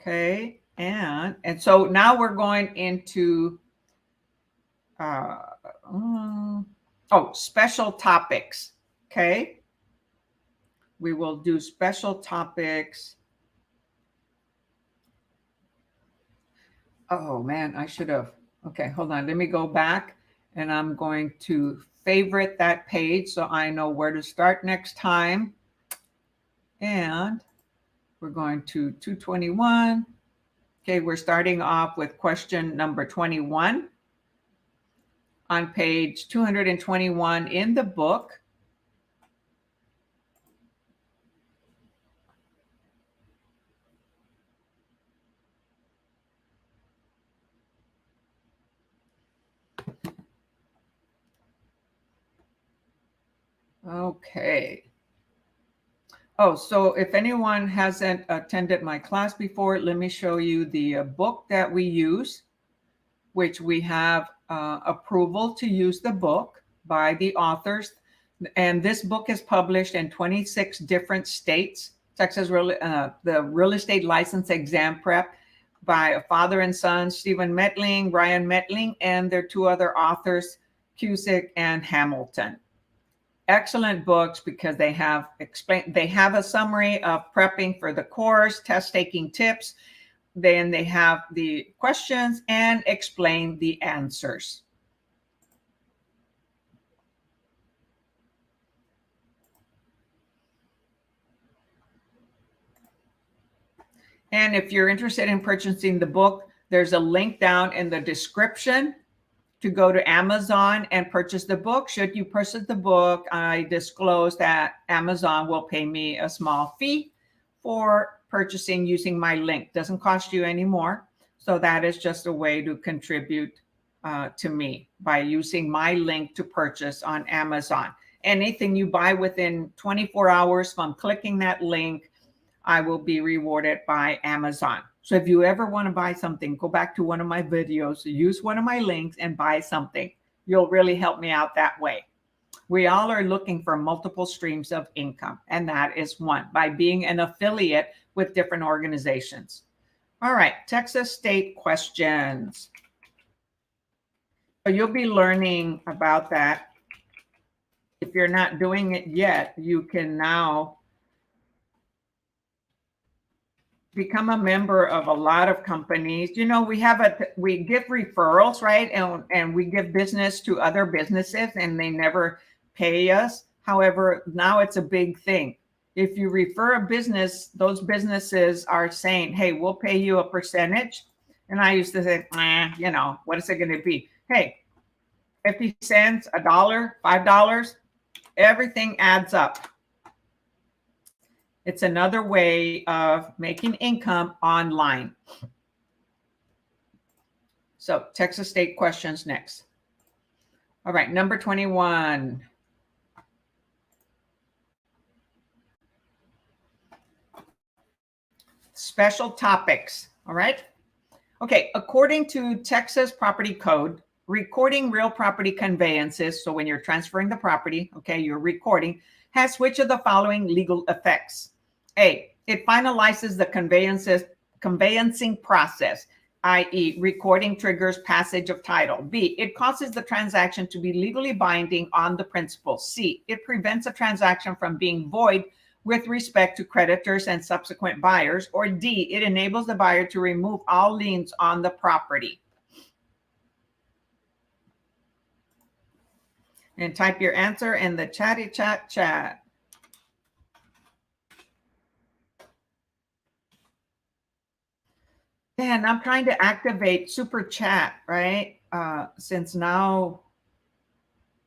Okay, and so now we're going into special topics. Okay, we will do special topics. Oh man, I should have. Okay, hold on. Let me go back. And I'm going to favorite that page so I know where to start next time. And we're going to 221. Okay, we're starting off with question number 21 on page 221 in the book. Okay. Oh, so if anyone hasn't attended my class before, let me show you the book that we use, which we have approval to use the book by the authors. And this book is published in 26 different states. The Real Estate License Exam Prep by a father and son, Stephen Metling, Brian Metling, and their two other authors, Cusick and Hamilton. Excellent books because they have a summary of prepping for the course, test taking tips. Then they have the questions and explain the answers. And if you're interested in purchasing the book, there's a link down in the description to go to Amazon and purchase the book. Should you purchase the book, I disclose that Amazon will pay me a small fee for purchasing using my link. Doesn't cost you any more. So that is just a way to contribute to me by using my link to purchase on Amazon. Anything you buy within 24 hours from clicking that link, I will be rewarded by Amazon. So if you ever want to buy something, go back to one of my videos, use one of my links and buy something. You'll really help me out that way. We all are looking for multiple streams of income, and that is one by being an affiliate with different organizations. All right, Texas state questions. So you'll be learning about that. If you're not doing it yet, you can now become a member of a lot of companies. You know, we give referrals, right? And we give business to other businesses and they never pay us. However, now it's a big thing. If you refer a business, those businesses are saying, hey, we'll pay you a percentage. And I used to say, you know, what is it going to be? Hey, 50 cents, $1, $5, everything adds up. It's another way of making income online. So Texas state questions next. All right, number 21. Special topics, all right? Okay, according to Texas Property Code, recording real property conveyances, so when you're transferring the property, okay, you're recording, has which of the following legal effects? A, it finalizes the conveyancing process, i.e. recording triggers passage of title. B, it causes the transaction to be legally binding on the principal. C, it prevents a transaction from being void with respect to creditors and subsequent buyers. Or D, it enables the buyer to remove all liens on the property. And type your answer in the chatty chat. And I'm trying to activate super chat, right? Since now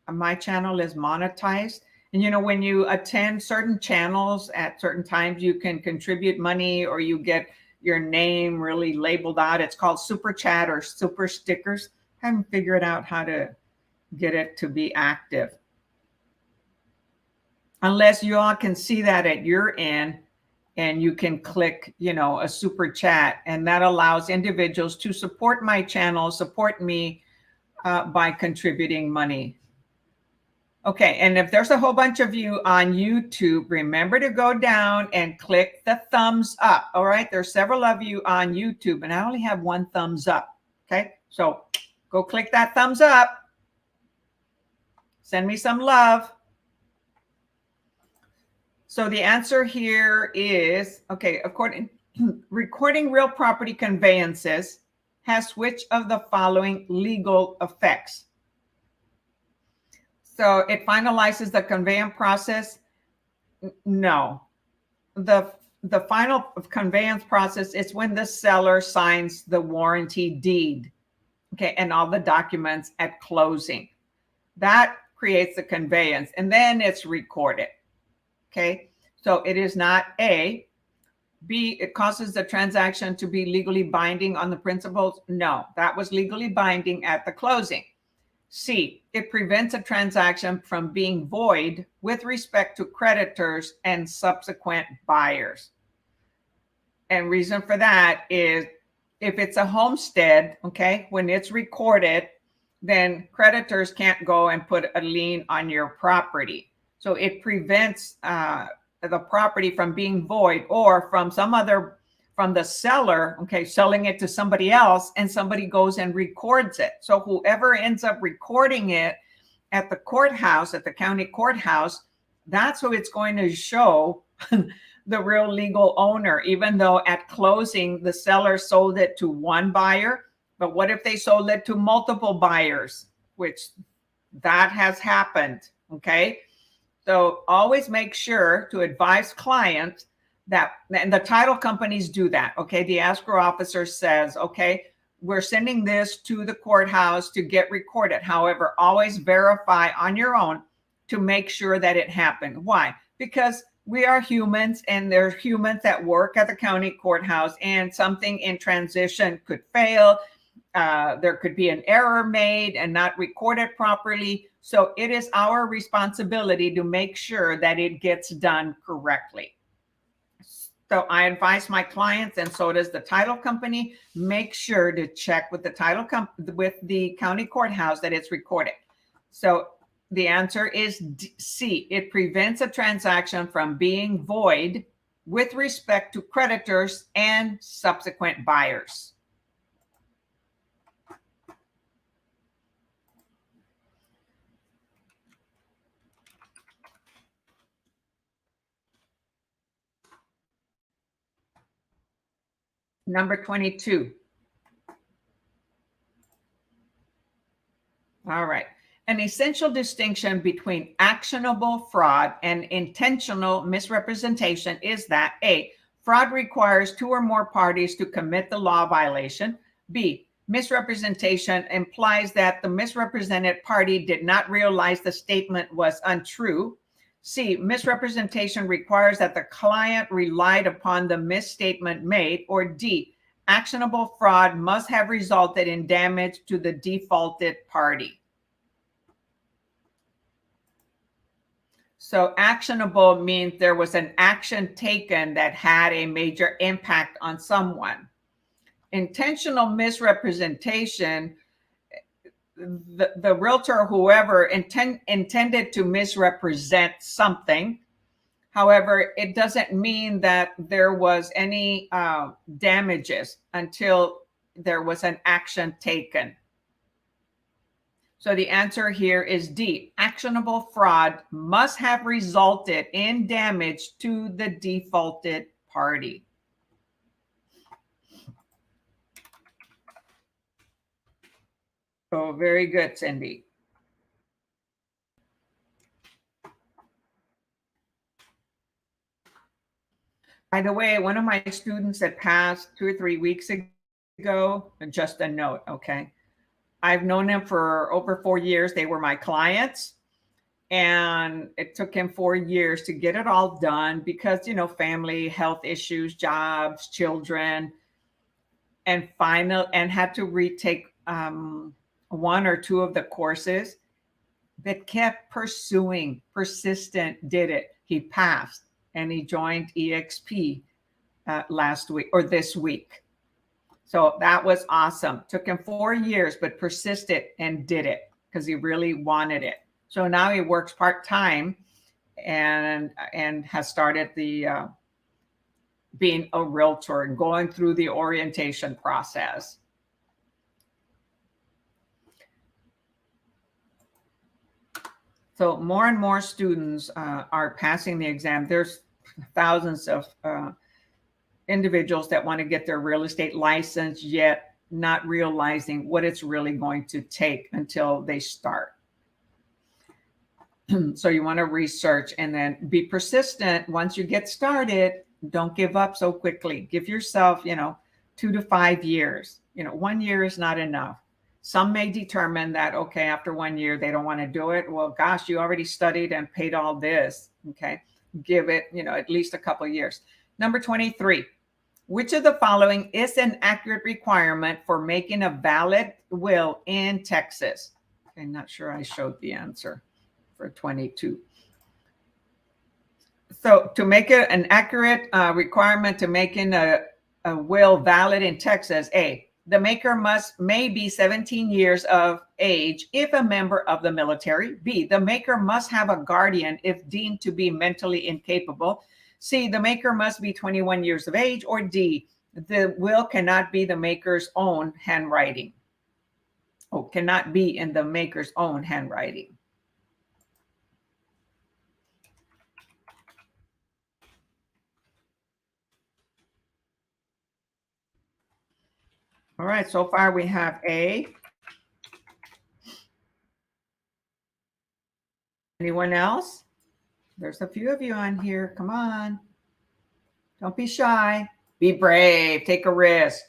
my channel is monetized. And you know, when you attend certain channels at certain times, you can contribute money or you get your name really labeled out. It's called super chat or super stickers. I haven't figured out how to get it to be active. Unless you all can see that at your end. And you can click, you know, a super chat, and that allows individuals to support my channel, support me by contributing money. Okay, and if there's a whole bunch of you on YouTube, remember to go down and click the thumbs up. All right, there's several of you on YouTube, and I only have one thumbs up. Okay, so go click that thumbs up. Send me some love. So the answer here is, okay, recording real property conveyances has which of the following legal effects? So it finalizes the conveyance process? No. The final conveyance process is when the seller signs the warranty deed, okay, and all the documents at closing. That creates the conveyance, and then it's recorded. Okay, so it is not A. B, it causes the transaction to be legally binding on the principals. No, that was legally binding at the closing. C, it prevents a transaction from being void with respect to creditors and subsequent buyers. And reason for that is if it's a homestead, okay, when it's recorded, then creditors can't go and put a lien on your property. So it prevents the property from being void, or from from the seller, okay, selling it to somebody else, and somebody goes and records it. So whoever ends up recording it at the courthouse, at the county courthouse, that's who it's going to show the real legal owner, even though at closing the seller sold it to one buyer. But what if they sold it to multiple buyers, which that has happened, okay? So always make sure to advise clients that, and the title companies do that, okay? The escrow officer says, okay, we're sending this to the courthouse to get recorded. However, always verify on your own to make sure that it happened. Why? Because we are humans, and there's humans that work at the county courthouse, and something in transition could fail. There could be an error made and not recorded properly. So it is our responsibility to make sure that it gets done correctly. So I advise my clients, and so does the title company, make sure to check with the with the county courthouse that it's recorded. So the answer is C. It prevents a transaction from being void with respect to creditors and subsequent buyers. Number 22. All right. An essential distinction between actionable fraud and intentional misrepresentation is that A, fraud requires two or more parties to commit the law violation. B, misrepresentation implies that the misrepresented party did not realize the statement was untrue. C, misrepresentation requires that the client relied upon the misstatement made. Or D, actionable fraud must have resulted in damage to the defaulted party. So actionable means there was an action taken that had a major impact on someone. Intentional misrepresentation, the realtor or whoever intended to misrepresent something. However, it doesn't mean that there was any damages until there was an action taken. So the answer here is D. Actionable fraud must have resulted in damage to the defaulted party. Oh, very good, Cindy. By the way, one of my students that passed 2 or 3 weeks ago, just a note, okay? I've known him for over 4 years. They were my clients. And it took him 4 years to get it all done because, family, health issues, jobs, children, and had to retake 1 or 2 of the courses, but kept pursuing, persistent, did it. He passed, and he joined EXP last week or this week. So that was awesome. Took him 4 years, but persisted and did it because he really wanted it. So now he works part-time and has started the being a realtor and going through the orientation process. So more and more students are passing the exam. There's thousands of individuals that want to get their real estate license, yet not realizing what it's really going to take until they start. So you want to research and then be persistent. Once you get started, don't give up so quickly. Give yourself, 2 to 5 years. 1 year is not enough. Some may determine that, okay, after 1 year, they don't want to do it. Well, gosh, you already studied and paid all this. Okay. Give it, at least a couple of years. Number 23, which of the following is an accurate requirement for making a valid will in Texas? Okay, not sure I showed the answer for 22. So to make it an accurate requirement to making a will valid in Texas, A, The maker may be 17 years of age if a member of the military. B, the maker must have a guardian if deemed to be mentally incapable. C, the maker must be 21 years of age. Or D, the will cannot be the maker's own handwriting. Oh, cannot be in the maker's own handwriting. All right, so far we have A. Anyone else? There's a few of you on here. Come on. Don't be shy. Be brave. Take a risk.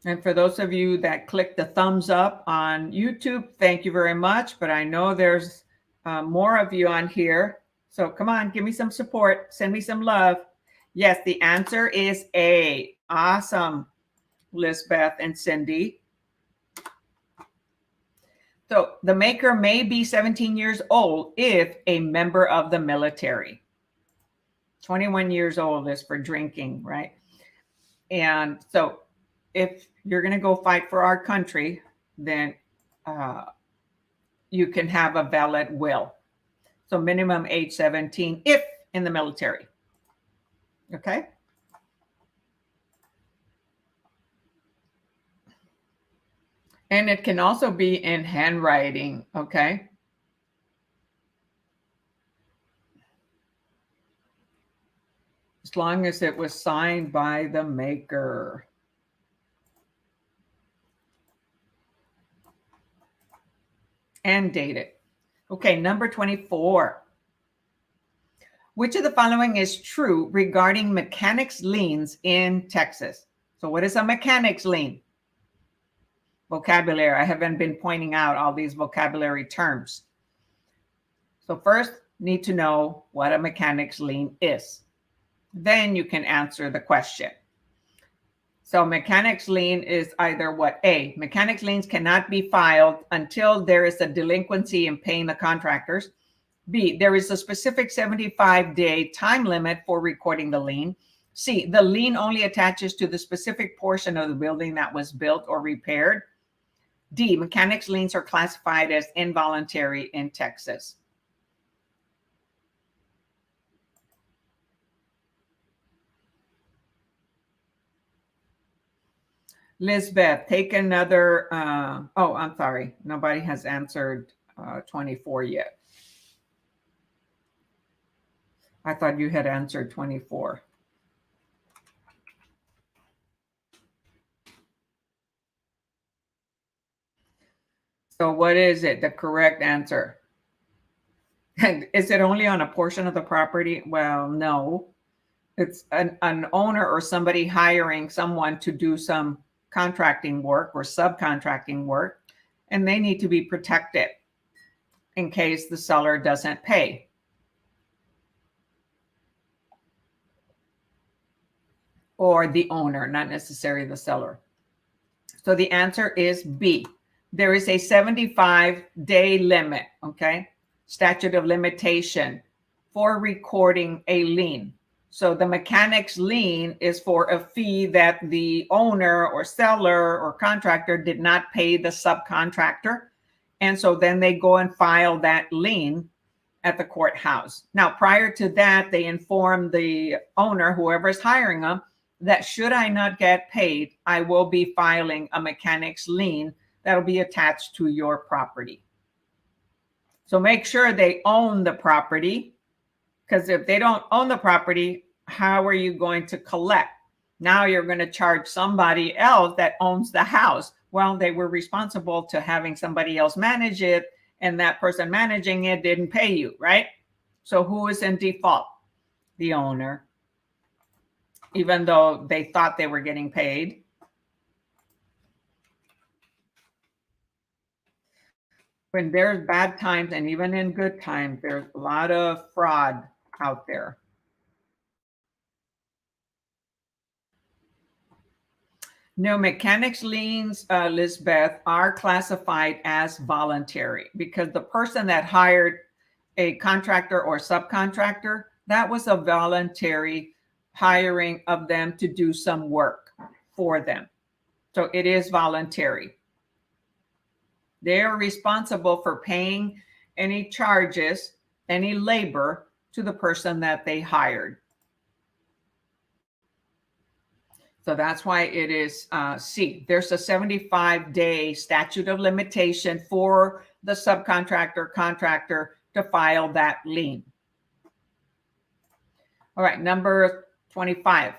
And for those of you that click the thumbs up on YouTube, thank you very much. But I know there's more of you on here. So come on, give me some support. Send me some love. Yes, the answer is A. Awesome, Lisbeth and Cindy. So the maker may be 17 years old if a member of the military. 21 years old is for drinking, right? And so if you're going to go fight for our country, then you can have a valid will. So minimum age 17 if in the military. Okay. And it can also be in handwriting. Okay. As long as it was signed by the maker. And dated. Okay, number 24. Which of the following is true regarding mechanics liens in Texas? So what is a mechanics lien? Vocabulary. I haven't been pointing out all these vocabulary terms. So first, need to know what a mechanics lien is. Then you can answer the question. So mechanics lien is either what? A, mechanics liens cannot be filed until there is a delinquency in paying the contractors. B, there is a specific 75-day time limit for recording the lien. C, the lien only attaches to the specific portion of the building that was built or repaired. D, mechanics liens are classified as involuntary in Texas. Lisbeth, take another. Oh, I'm sorry. Nobody has answered 24 yet. I thought you had answered 24. So what is it? The correct answer? And is it only on a portion of the property? Well, no. It's an owner or somebody hiring someone to do some contracting work or subcontracting work, and they need to be protected in case the seller doesn't pay. Or the owner, not necessarily the seller. So the answer is B. There is a 75-day limit, okay? Statute of limitation for recording a lien. So the mechanics lien is for a fee that the owner or seller or contractor did not pay the subcontractor. And so then they go and file that lien at the courthouse. Now, prior to that, they inform the owner, whoever's hiring them, that should I not get paid, I will be filing a mechanics lien that'll be attached to your property. So make sure they own the property, because if they don't own the property, how are you going to collect? Now you're going to charge somebody else that owns the house. Well, they were responsible to having somebody else manage it, and that person managing it didn't pay you, right? So who is in default? The owner, even though they thought they were getting paid. When there's bad times, and even in good times, there's a lot of fraud out there. No, mechanics liens, Lisbeth, are classified as voluntary because the person that hired a contractor or subcontractor, that was a voluntary hiring of them to do some work for them. So it is voluntary. They are responsible for paying any charges, any labor to the person that they hired. So that's why it is C. There's a 75-day statute of limitation for the subcontractor, contractor to file that lien. All right, number 25.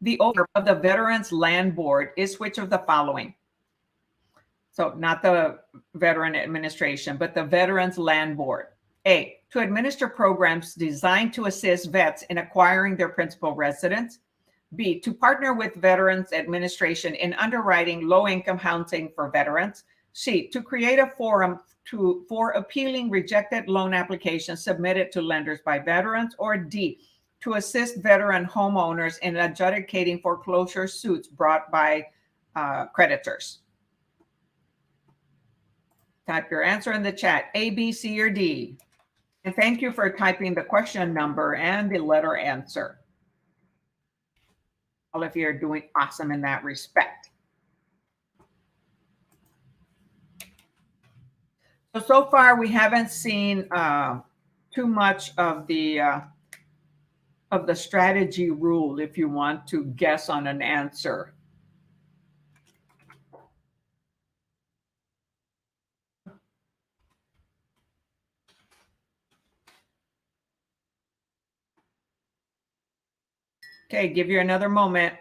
The owner of the Veterans Land Board is which of the following? So not the Veteran Administration, but the Veterans Land Board. A, to administer programs designed to assist vets in acquiring their principal residence. B, to partner with Veterans Administration in underwriting low-income housing for veterans. C, to create a forum for appealing rejected loan applications submitted to lenders by veterans. Or D, to assist veteran homeowners in adjudicating foreclosure suits brought by creditors. Type your answer in the chat, A, B, C, or D. And thank you for typing the question number and the letter answer. All of you are doing awesome in that respect. So far we haven't seen too much of the strategy rule if you want to guess on an answer. Okay, give you another moment.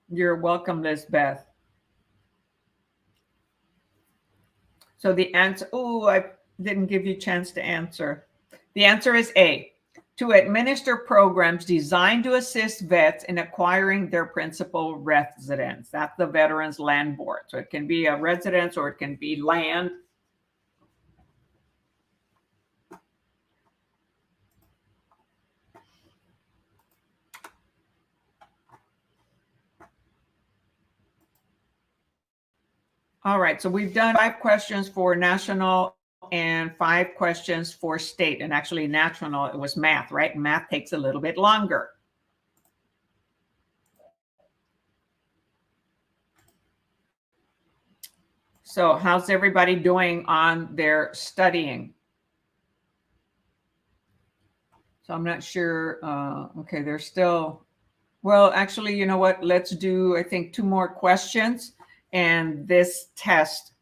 You're welcome, Lisbeth. So the answer, oh, I didn't give you a chance to answer. The answer is A, to administer programs designed to assist vets in acquiring their principal residence. That's the Veterans Land Board. So it can be a residence or it can be land. All right, so we've done 5 questions for national and 5 questions for state. And actually national, it was math, right? Math takes a little bit longer. So how's everybody doing on their studying? So I'm not sure. Okay, they're still, well, actually, you know what? Let's do, I think, 2 more questions and this test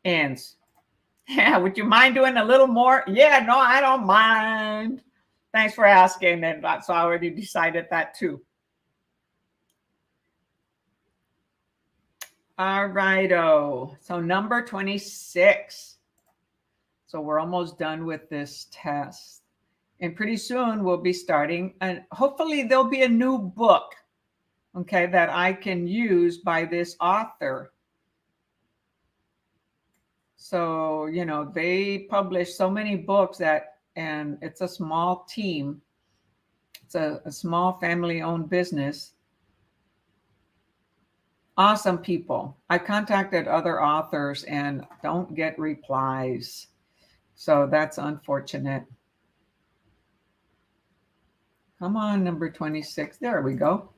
ends. Yeah, would you mind doing a little more? Yeah, no, I don't mind. Thanks for asking. And so I already decided that too. All righto. So number 26. So we're almost done with this test. And pretty soon we'll be starting, and hopefully there'll be a new book, okay, that I can use by this author. So, you know, they publish so many books that, and it's a small team. It's a small family-owned business. Awesome people. I contacted other authors and don't get replies. So that's unfortunate. Come on, number 26. There we go.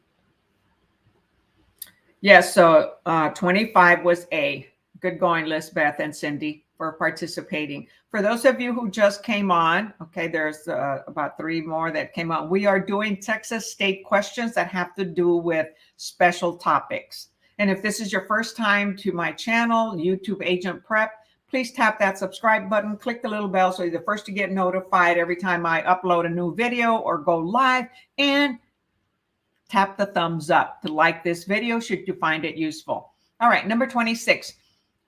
Yes, so 25 was A. Good going, Lisbeth and Cindy, for participating. For those of you who just came on, okay, there's about 3 more that came on. We are doing Texas state questions that have to do with special topics. And if this is your first time to my channel, YouTube Agent Prep, please tap that subscribe button, click the little bell so you're the first to get notified every time I upload a new video or go live, and tap the thumbs up to like this video should you find it useful. All right, number 26.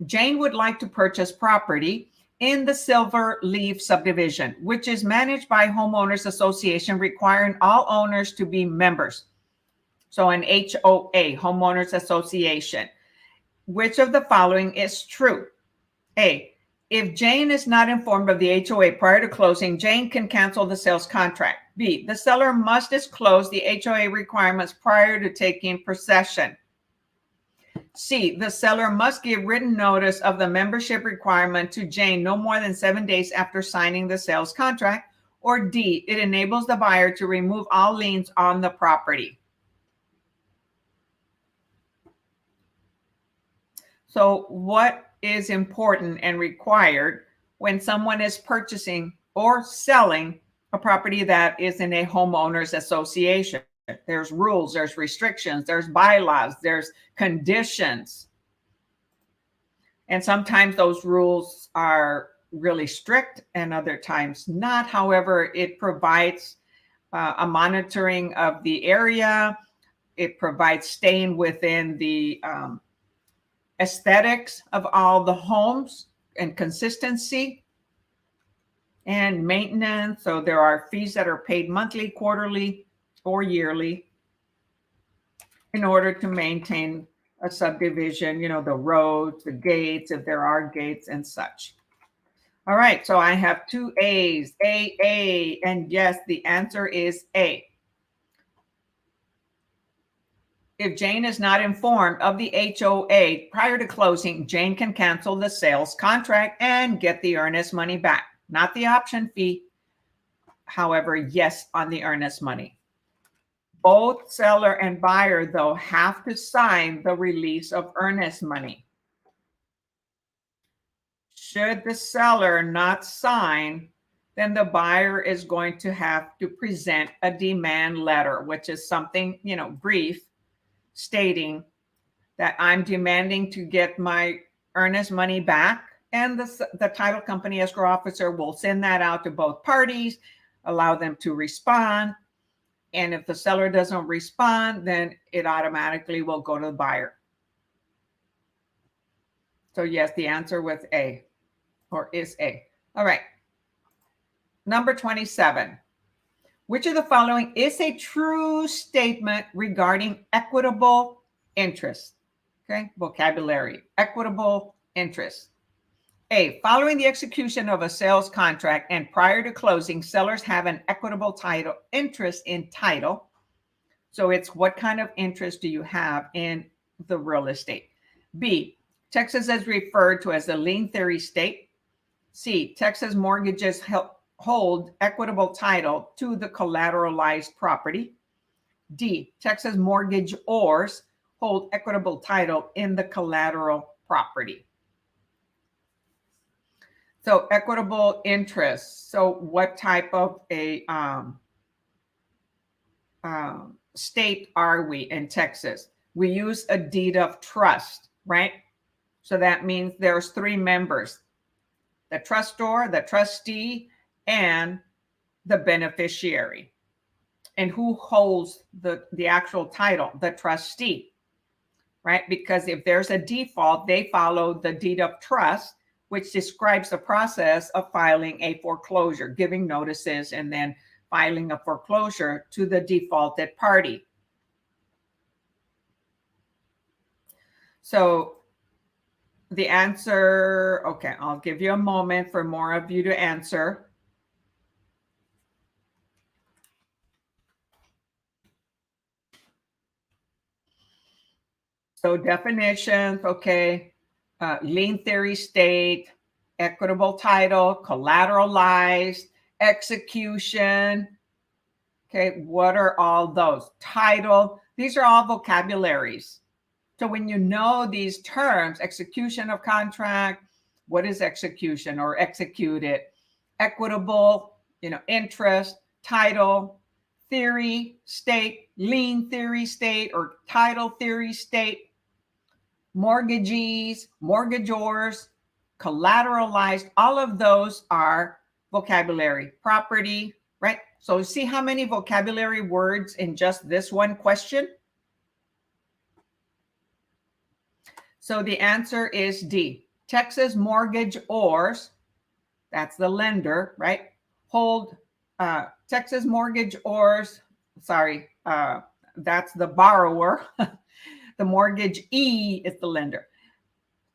Jane would like to purchase property in the Silver Leaf subdivision, which is managed by Homeowners Association, requiring all owners to be members. So an HOA, homeowners association. Which of the following is true? A, if Jane is not informed of the HOA prior to closing, Jane can cancel the sales contract. B, the seller must disclose the HOA requirements prior to taking possession. C, the seller must give written notice of the membership requirement to Jane no more than 7 days after signing the sales contract. Or D, it enables the buyer to remove all liens on the property. So what is important and required when someone is purchasing or selling a property that is in a homeowners association? There's rules, there's restrictions, there's bylaws, there's conditions. And sometimes those rules are really strict and other times not. However, it provides a monitoring of the area. It provides staying within the aesthetics of all the homes and consistency and maintenance. So there are fees that are paid monthly, quarterly, or yearly in order to maintain a subdivision, you know, the roads, the gates, if there are gates and such. All right, so I have two A's, A, and yes, the answer is A. If Jane is not informed of the HOA prior to closing, Jane can cancel the sales contract and get the earnest money back. Not the option fee. However, yes, on the earnest money. Both seller and buyer, though, have to sign the release of earnest money. Should the seller not sign, then the buyer is going to have to present a demand letter, which is something, you know, brief, stating that I'm demanding to get my earnest money back. And the title company escrow officer will send that out to both parties, allow them to respond. And if the seller doesn't respond, then it automatically will go to the buyer. So yes, the answer was A, or is A. All right. Number 27. Which of the following is a true statement regarding equitable interest? Okay, vocabulary, equitable interest. A, following the execution of a sales contract and prior to closing, sellers have an equitable title interest in title. So it's what kind of interest do you have in the real estate? B, Texas is referred to as the lien theory state. C, Texas mortgages hold equitable title to the collateralized property. D, Texas mortgagors hold equitable title in the collateral property. So equitable interest. So what type of a state are we in Texas? We use a deed of trust, right? So that means there's three members: the trustor, the trustee, and the beneficiary. And who holds the actual title? The trustee, right? Because if there's a default, they follow the deed of trust, which describes the process of filing a foreclosure, giving notices, and then filing a foreclosure to the defaulted party. So the answer, okay, I'll give you a moment for more of you to answer. So definitions, okay, lien theory state, equitable title, collateralized, execution. Okay, what are all those? Title, these are all vocabularies. So when you know these terms, execution of contract, what is execution or executed? Equitable, you know, interest, title, theory state, lien theory state, or title theory state, mortgagees, mortgagors, collateralized, all of those are vocabulary. Property, right? So see how many vocabulary words in just this one question? So the answer is D. Texas mortgagors, that's the lender, right? Hold Texas mortgagors, sorry, that's the borrower. The mortgagee is the lender.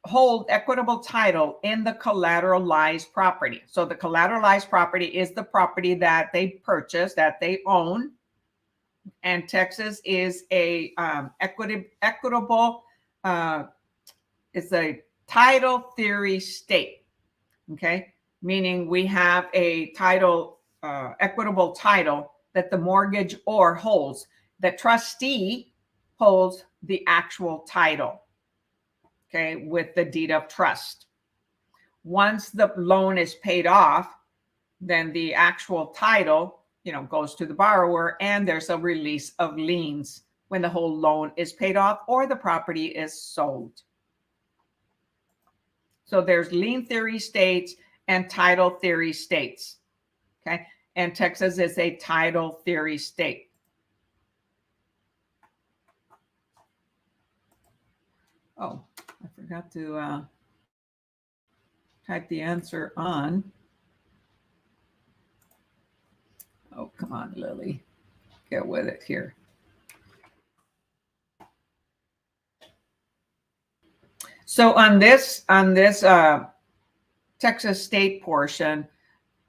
Hold equitable title in the collateralized property. So the collateralized property is the property that they purchased, that they own. And Texas is a equitable, it's a title theory state. Okay, meaning we have a title, equitable title that the mortgagor holds. The trustee holds the actual title, okay, with the deed of trust. Once the loan is paid off, then the actual title, goes to the borrower, and there's a release of liens when the whole loan is paid off or the property is sold. So there's lien theory states and title theory states. Okay, and Texas is a title theory state. Oh, I forgot to type the answer on. Oh, come on, Lily. Get with it here. So on this Texas state portion,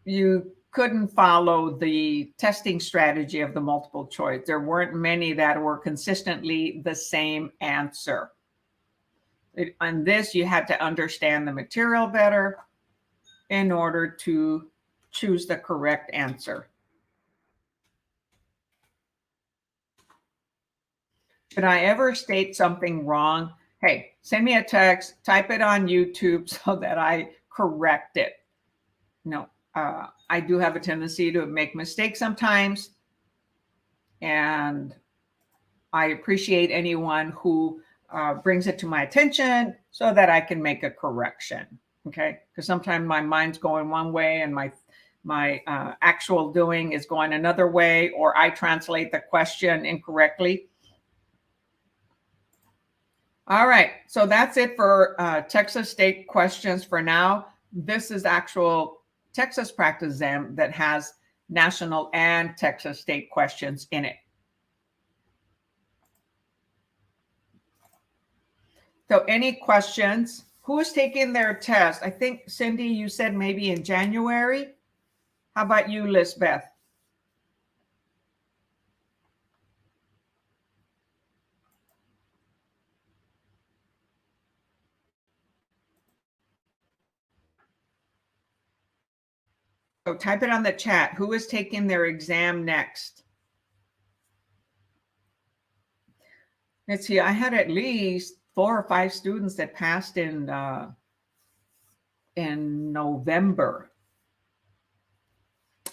you couldn't follow the testing strategy of the multiple choice. There weren't many that were consistently the same answer. On this, you had to understand the material better in order to choose the correct answer. Did I ever state something wrong? Hey, send me a text, type it on YouTube so that I correct it. No, I do have a tendency to make mistakes sometimes, and I appreciate anyone who brings it to my attention so that I can make a correction. Okay, because sometimes my mind's going one way and my actual doing is going another way, or I translate the question incorrectly. All right, so that's it for Texas state questions for now. This is actual Texas practice exam that has national and Texas state questions in it. So any questions? Who is taking their test? I think, Cindy, you said maybe in January. How about you, Lisbeth? So type it on the chat. Who is taking their exam next? Let's see. I had at least 4 or 5 students that passed in November.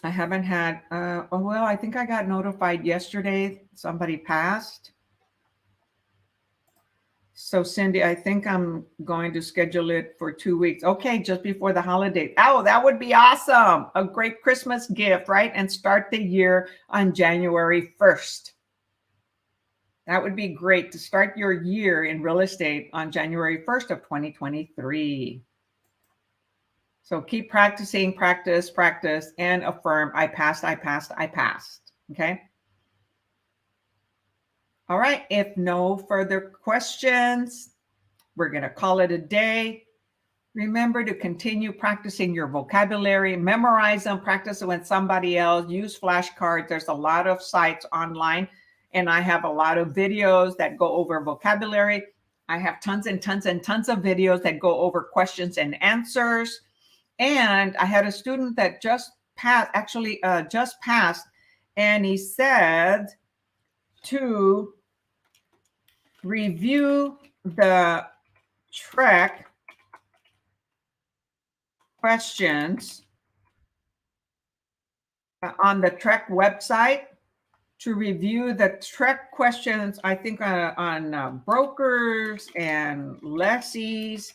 I haven't had, well, I think I got notified yesterday. Somebody passed. So Cindy, I think I'm going to schedule it for 2 weeks. Okay, just before the holiday. Oh, that would be awesome. A great Christmas gift, right? And start the year on January 1st. That would be great to start your year in real estate on January 1st of 2023. So keep practicing, practice, and affirm, I passed, I passed, I passed. Okay. All right. If no further questions, we're going to call it a day. Remember to continue practicing your vocabulary, memorize them, practice it with somebody else, use flashcards. There's a lot of sites online, and I have a lot of videos that go over vocabulary. I have tons and tons and tons of videos that go over questions and answers. And I had a student that just passed, and he said to review the TREC questions on the TREC website, to review the TREC questions, I think on brokers and lessees.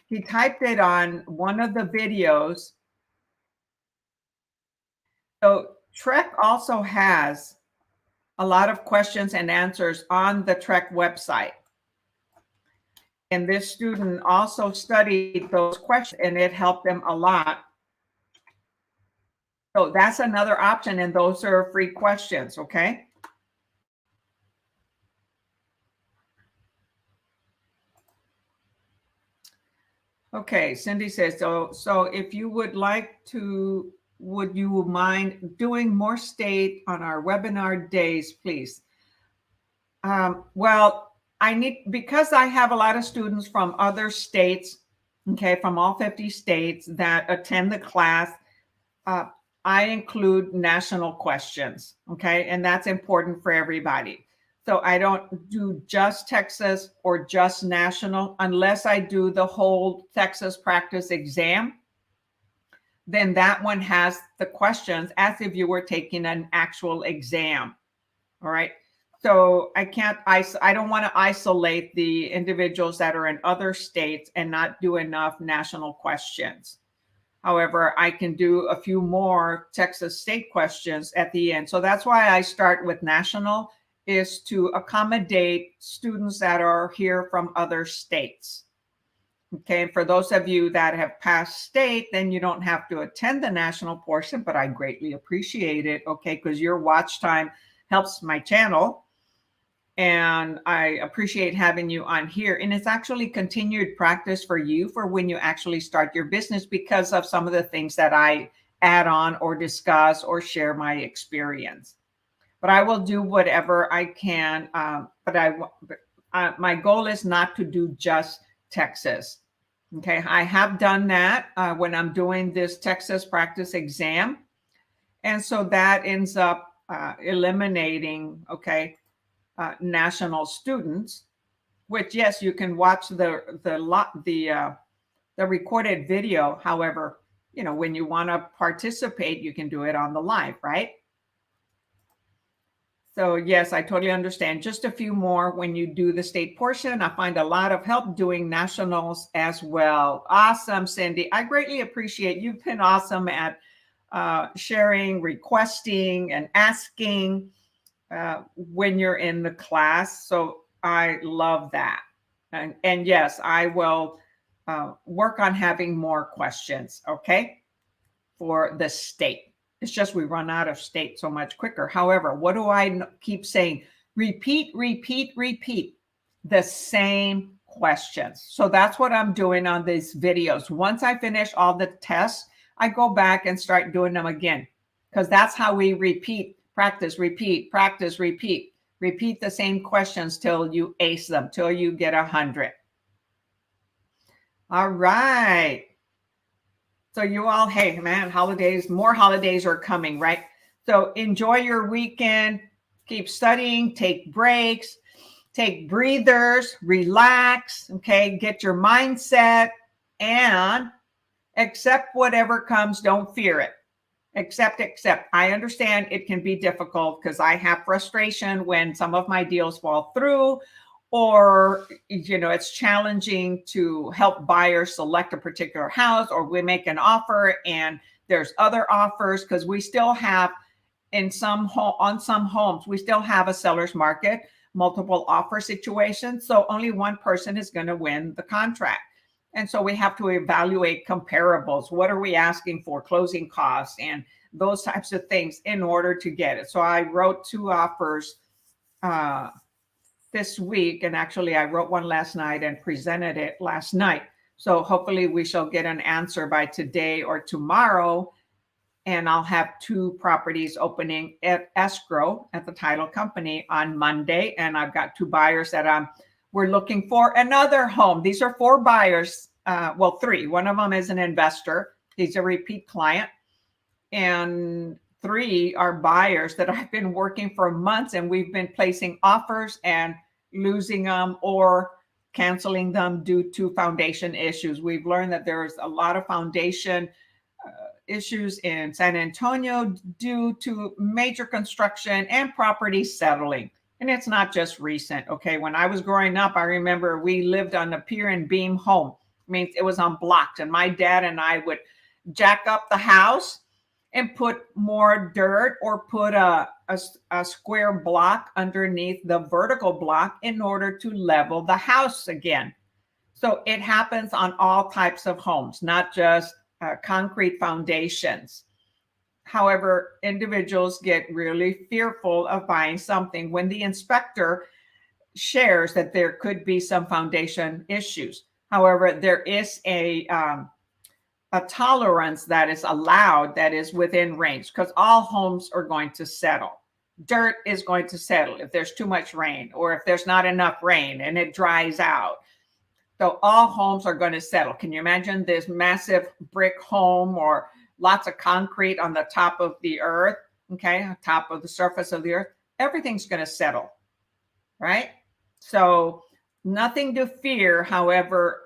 He typed it on one of the videos. So TREC also has a lot of questions and answers on the TREC website. And this student also studied those questions, and it helped them a lot. So that's another option, and those are free questions, okay? Okay, Cindy says, so if you would like to, would you mind doing more state on our webinar days, please? Well, because I have a lot of students from other states, okay, from all 50 states that attend the class, uh, I include national questions, okay, and that's important for everybody. So I don't do just Texas or just national unless I do the whole Texas practice exam. Then that one has the questions as if you were taking an actual exam. All right. So I don't want to isolate the individuals that are in other states and not do enough national questions. However, I can do a few more Texas state questions at the end. So that's why I start with national, is to accommodate students that are here from other states. Okay, and for those of you that have passed state, then you don't have to attend the national portion, but I greatly appreciate it, okay, because your watch time helps my channel. And I appreciate having you on here. And it's actually continued practice for you for when you actually start your business because of some of the things that I add on or discuss or share my experience. But I will do whatever I can. My goal is not to do just Texas. Okay, I have done that when I'm doing this Texas practice exam. And so that ends up eliminating, okay, national students, which yes, you can watch the recorded video. However, when you want to participate, you can do it on the live, right? So yes, I totally understand. Just a few more when you do the state portion. I find a lot of help doing nationals as well. Awesome, Cindy. I greatly appreciate you've been awesome at sharing, requesting, and asking when you're in the class. So I love that. And yes, I will work on having more questions, okay, for the state. It's just we run out of state so much quicker. However, what do I keep saying? Repeat, repeat, repeat the same questions. So that's what I'm doing on these videos. Once I finish all the tests, I go back and start doing them again, because that's how we repeat, practice, repeat, practice, repeat. Repeat the same questions till you ace them, till you get 100. All right. So you all, hey, man, holidays, more holidays are coming, right? So enjoy your weekend. Keep studying, take breaks, take breathers, relax, okay? Get your mindset and accept whatever comes. Don't fear it. Accept. I understand it can be difficult because I have frustration when some of my deals fall through, or it's challenging to help buyers select a particular house, or we make an offer and there's other offers, because we still have on some homes we still have a seller's market, multiple offer situation. So only one person is going to win the contract. And so we have to evaluate comparables. What are we asking for, closing costs, and those types of things in order to get it. So I wrote 2 offers this week, and actually I wrote one last night and presented it last night. So hopefully we shall get an answer by today or tomorrow, and I'll have 2 properties opening at escrow at the title company on Monday. And I've got 2 buyers that we're looking for another home. These are 4 buyers, 3. One of them is an investor. He's a repeat client. And 3 are buyers that I've been working for months, and we've been placing offers and losing them or canceling them due to foundation issues. We've learned that there's a lot of foundation issues in San Antonio due to major construction and property settling. And it's not just recent. Okay. When I was growing up, I remember we lived on a pier and beam home. I mean, it was on blocks, and my dad and I would jack up the house and put more dirt or put a square block underneath the vertical block in order to level the house again. So it happens on all types of homes, not just concrete foundations. However, individuals get really fearful of buying something when the inspector shares that there could be some foundation issues. However, there is a tolerance that is allowed that is within range, because all homes are going to settle. Dirt is going to settle if there's too much rain, or if there's not enough rain and it dries out. So all homes are going to settle. Can you imagine this massive brick home or lots of concrete on the top of the earth, okay, on top of the surface of the earth? Everything's going to settle, right? So nothing to fear. However,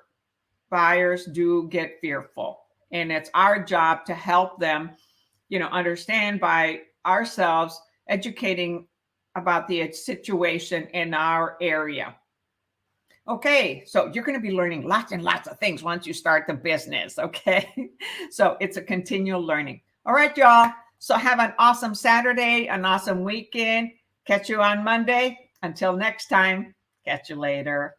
buyers do get fearful, and it's our job to help them, understand by ourselves educating about the situation in our area. Okay, so you're going to be learning lots and lots of things once you start the business, okay? So it's a continual learning. All right, y'all. So have an awesome Saturday, an awesome weekend. Catch you on Monday. Until next time, catch you later.